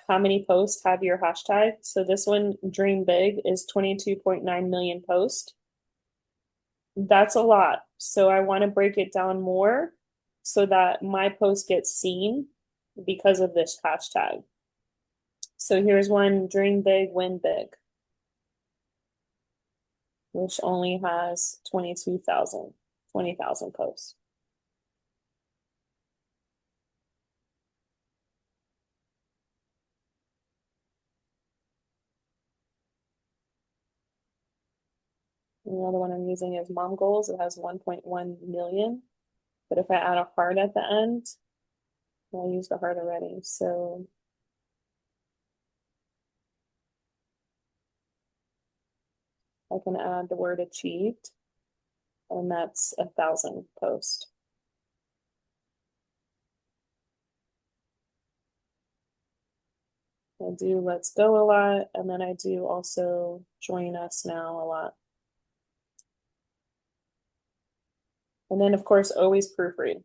how many posts have your hashtag. So this one, Dream Big, is 22.9 million posts. That's a lot. So I want to break it down more so that my post gets seen because of this hashtag. So here's one, Dream Big, Win Big, which only has 20,000 posts. The other one I'm using is Mom Goals. It has 1.1 million. But if I add a heart at the end, I used the heart already. So I can add the word achieved, and that's 1,000 posts. I do Let's Go a lot, and then I do also Join Us Now a lot. And then, of course, always proofread.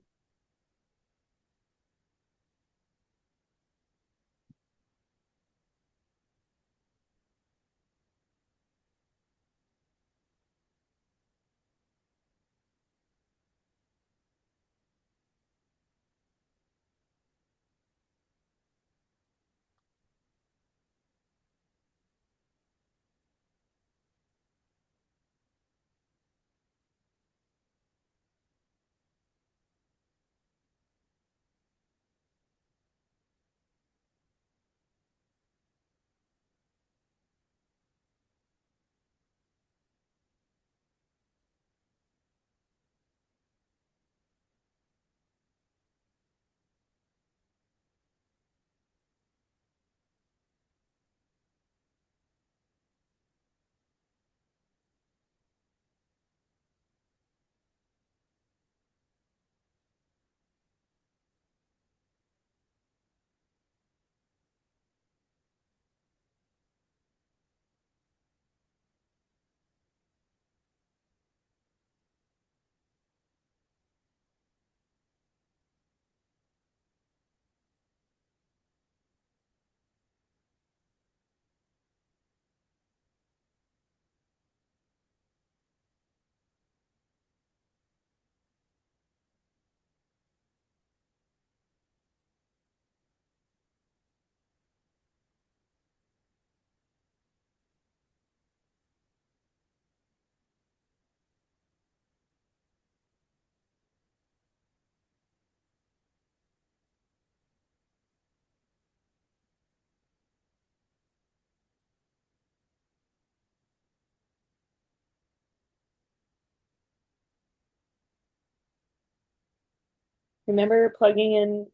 Remember plugging in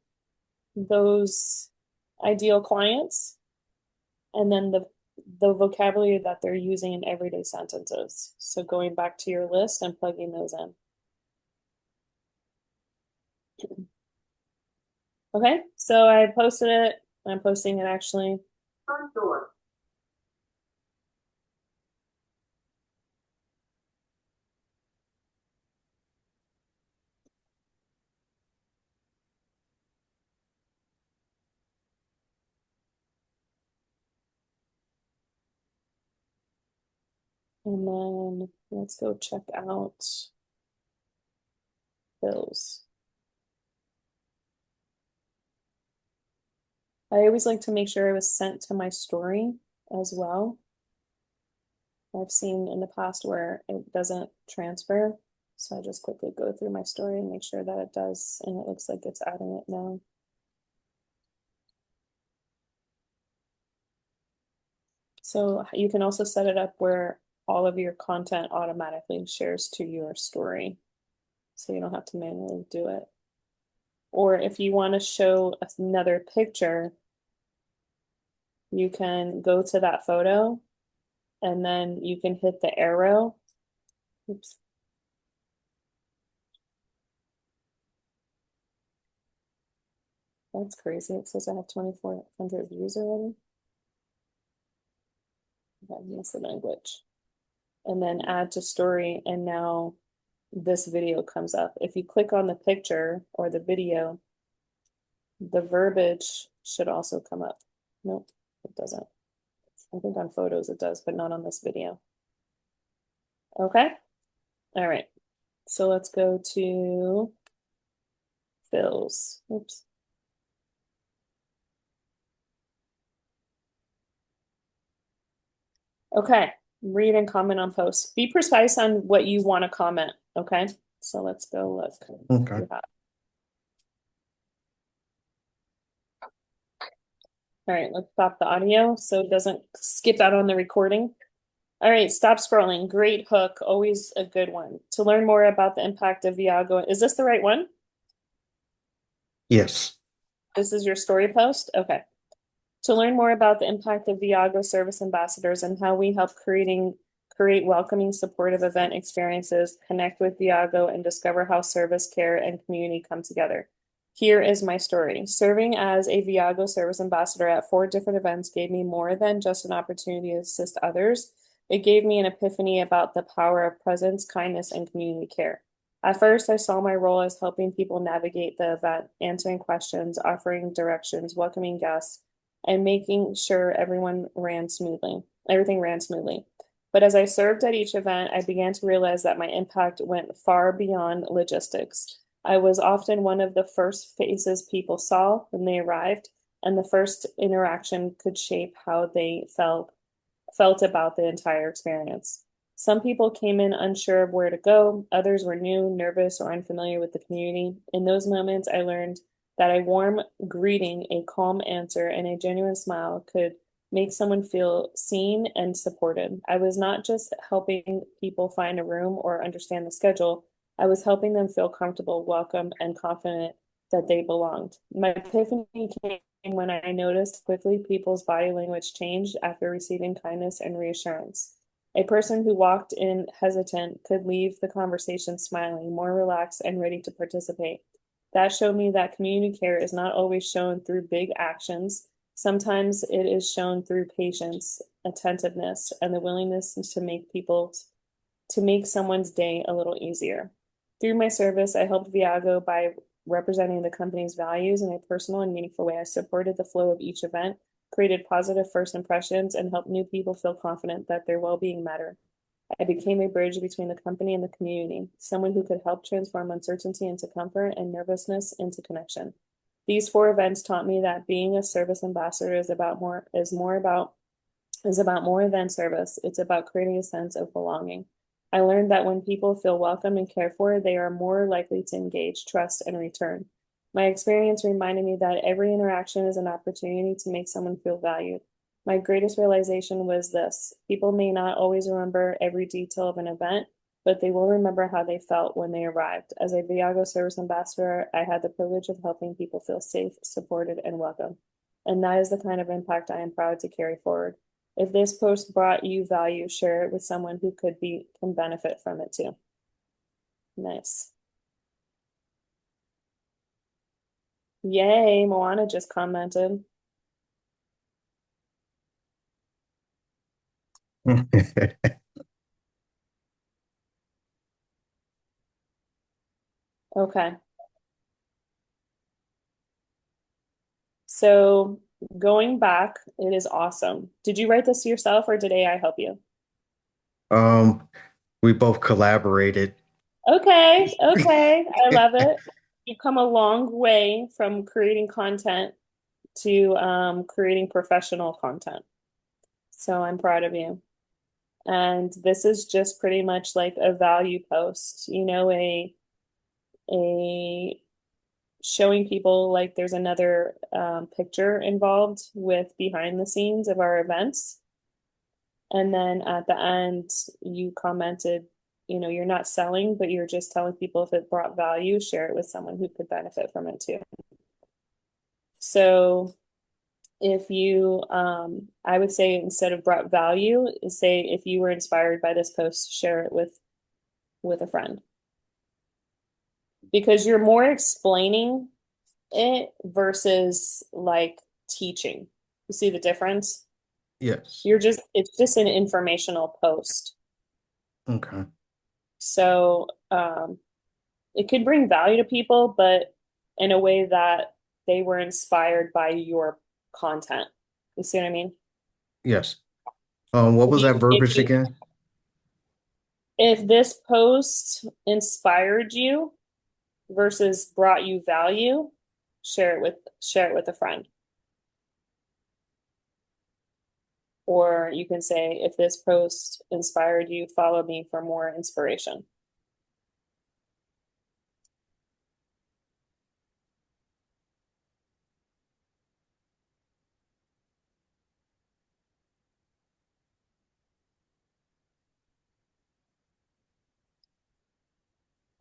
those ideal clients and then the vocabulary that they're using in everyday sentences. So going back to your list and plugging those in. Okay, so I posted it. I'm posting it actually. Front door. And then let's go check out those. I always like to make sure it was sent to my story as well. I've seen in the past where it doesn't transfer. So I just quickly go through my story and make sure that it does, and it looks like it's adding it now. So you can also set it up where all of your content automatically shares to your story. So you don't have to manually do it. Or if you want to show another picture, you can go to that photo and then you can hit the arrow. Oops. That's crazy. It says I have 2,400 views already. That means the language. And then add to story, and now this video comes up. If you click on the picture or the video, the verbiage should also come up. Nope, it doesn't. I think on photos it does, but not on this video. Okay. All right. So let's go to Phil's. Oops. Okay. Read and comment on posts. Be precise on what you want to comment. Okay. So let's go look. Okay. All right, let's stop the audio so it doesn't skip out on the recording. All right, stop scrolling. Great hook, always a good one. To learn more about the impact of Viago, is this the right one? Yes. This is your story post? Okay. To learn more about the impact of Viago service ambassadors and how we help create welcoming, supportive event experiences, connect with Viago, and discover how service, care, and community come together. Here is my story. Serving as a Viago service ambassador at 4 different events gave me more than just an opportunity to assist others. It gave me an epiphany about the power of presence, kindness, and community care. At first, I saw my role as helping people navigate the event, answering questions, offering directions, welcoming guests, and making sure everything ran smoothly. But as I served at each event, I began to realize that my impact went far beyond logistics. I was often one of the first faces people saw when they arrived, and the first interaction could shape how they felt about the entire experience. Some people came in unsure of where to go, others were new, nervous, or unfamiliar with the community. In those moments, I learned that a warm greeting, a calm answer, and a genuine smile could make someone feel seen and supported. I was not just helping people find a room or understand the schedule, I was helping them feel comfortable, welcome, and confident that they belonged. My epiphany came when I noticed quickly people's body language changed after receiving kindness and reassurance. A person who walked in hesitant could leave the conversation smiling, more relaxed, and ready to participate. That showed me that community care is not always shown through big actions. Sometimes it is shown through patience, attentiveness, and the willingness to make someone's day a little easier. Through my service, I helped Viago by representing the company's values in a personal and meaningful way. I supported the flow of each event, created positive first impressions, and helped new people feel confident that their well-being mattered. I became a bridge between the company and the community, someone who could help transform uncertainty into comfort and nervousness into connection. These 4 events taught me that being a service ambassador is about more than service. It's about creating a sense of belonging. I learned that when people feel welcome and cared for, they are more likely to engage, trust, and return. My experience reminded me that every interaction is an opportunity to make someone feel valued. My greatest realization was this: people may not always remember every detail of an event, but they will remember how they felt when they arrived. As a Viago service ambassador, I had the privilege of helping people feel safe, supported, and welcome. And that is the kind of impact I am proud to carry forward. If this post brought you value, share it with someone who can benefit from it too. Nice. Yay, Moana just commented. Okay. So going back, it is awesome. Did you write this yourself or did AI help you? Um, we both collaborated. Okay, okay. I love it. You've come a long way from creating content to creating professional content. So I'm proud of you. And this is just pretty much like a value post, a showing people like there's another picture involved with behind the scenes of our events. And then at the end, you commented you're not selling, but you're just telling people if it brought value, share it with someone who could benefit from it too. So if you, I would say instead of brought value, say if you were inspired by this post, share it with a friend. Because you're more explaining it versus like teaching. You see the difference? Yes. It's just an informational post. Okay. So it could bring value to people, but in a way that they were inspired by your content. You see what I mean? Yes. What was that verbiage again? If this post inspired you versus brought you value, share it with a friend. Or you can say, if this post inspired you, follow me for more inspiration.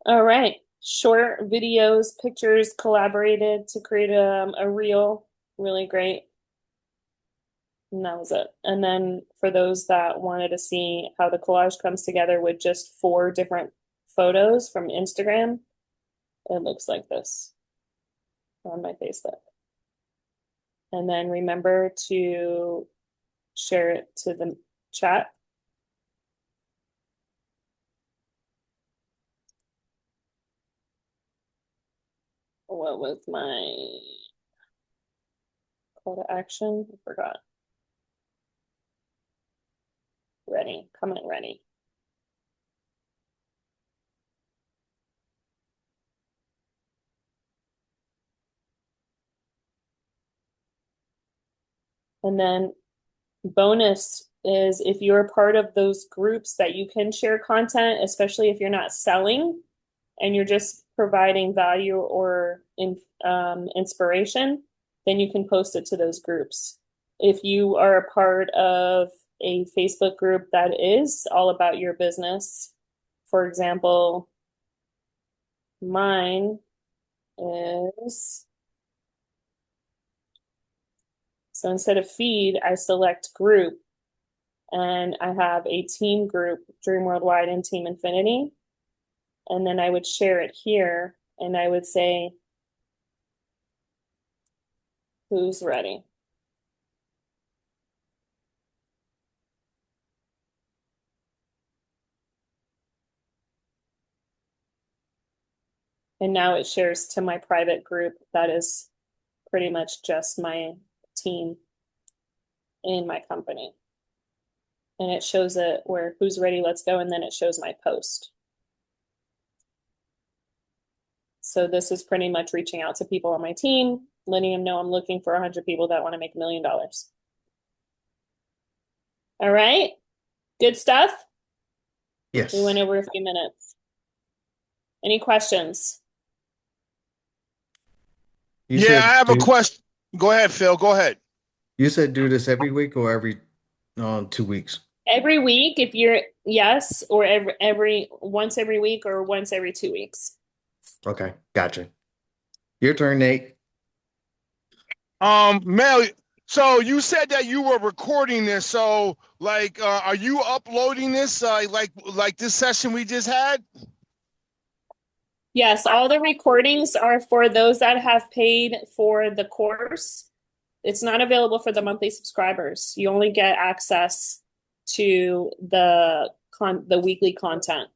All right. Short videos, pictures collaborated to create a reel. Really great. And that was it. And then for those that wanted to see how the collage comes together with just 4 different photos from Instagram, it looks like this on my Facebook. And then remember to share it to the chat. What was my call to action? I forgot. Ready. Comment ready. And then bonus is if you're part of those groups that you can share content, especially if you're not selling and you're just providing value or inspiration, then you can post it to those groups. If you are a part of a Facebook group that is all about your business, for example, mine is, so instead of feed, I select group, and I have a team group, Dream Worldwide and Team Infinity. And then I would share it here, and I would say, who's ready? And now it shares to my private group that is pretty much just my team in my company. And it shows it where who's ready, let's go, and then it shows my post. So this is pretty much reaching out to people on my team, letting them know I'm looking for 100 people that want to make $1 million. All right, good stuff. Yes. We went over a few minutes. Any questions? Yeah, I have a question. Go ahead, Phil. Go ahead. You said do this every week or every 2 weeks? Every week, if you're yes, or every once every week or once every 2 weeks. Okay, gotcha. Your turn, Nate. Mel, so you said that you were recording this. So, like, are you uploading this, like this session we just had? Yes, all the recordings are for those that have paid for the course. It's not available for the monthly subscribers. You only get access to the weekly content.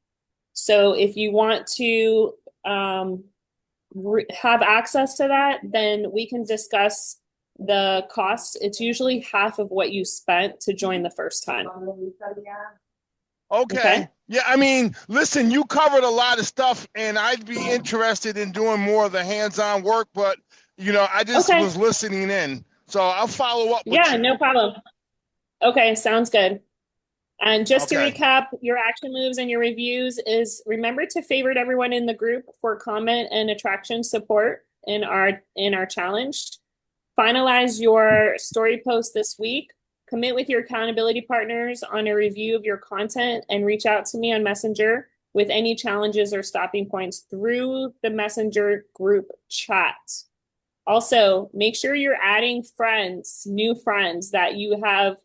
So if you want to have access to that, then we can discuss the cost. It's usually half of what you spent to join the first time. Okay. Yeah, I mean, listen, you covered a lot of stuff, and I'd be interested in doing more of the hands-on work, but, I just was listening in. So I'll follow up with you. Yeah, no problem. Okay, sounds good. And just to recap, your action moves and your reviews is remember to favorite everyone in the group for comment and attraction support in our challenge. Finalize your story post this week. Commit with your accountability partners on a review of your content and reach out to me on Messenger with any challenges or stopping points through the messenger group chat. Also, make sure you're adding friends, new friends that you have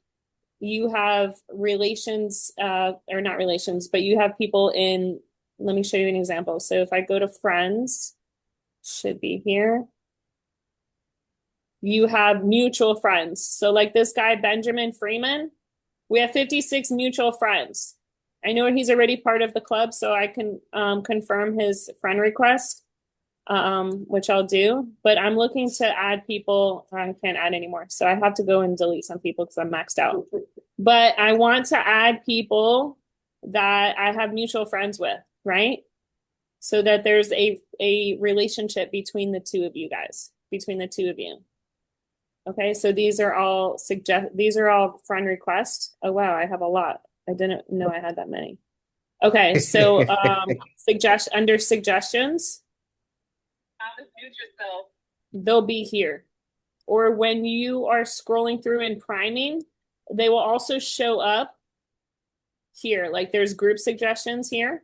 relations, or not relations, but you have people in. Let me show you an example. So if I go to friends, should be here. You have mutual friends. So like this guy, Benjamin Freeman, we have 56 mutual friends. I know he's already part of the club, so I can confirm his friend request, which I'll do. But I'm looking to add people. I can't add anymore, so I have to go and delete some people because I'm maxed out. But I want to add people that I have mutual friends with, right? So that there's a relationship between the two of you guys, between the two of you. Okay, so these are all friend requests. Oh wow, I have a lot. I didn't know I had that many. Okay, so under suggestions, they'll be here. Or when you are scrolling through and priming, they will also show up here. Like there's group suggestions here.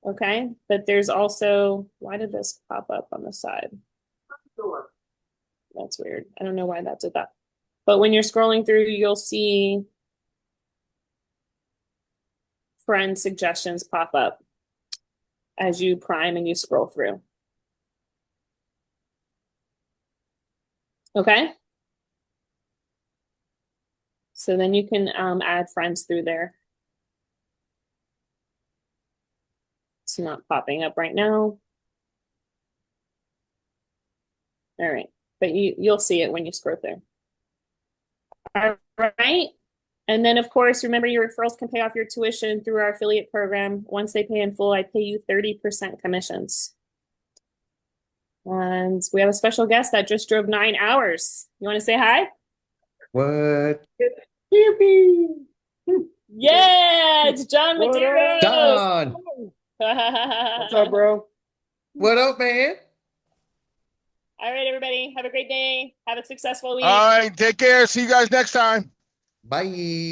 Okay, but there's also, why did this pop up on the side? That's weird. I don't know why that did that. But when you're scrolling through, you'll see friend suggestions pop up as you prime and you scroll through. Okay? So then you can add friends through there. It's not popping up right now. All right. But you'll see it when you scroll through. All right. And then, of course, remember your referrals can pay off your tuition through our affiliate program. Once they pay in full, I pay you 30% commissions. And we have a special guest that just drove 9 hours. You want to say hi? What? Yeah, it's John Medeiros. John! What's up, bro? What up, man? All right, everybody. Have a great day. Have a successful week. All right, take care. See you guys next time. Bye.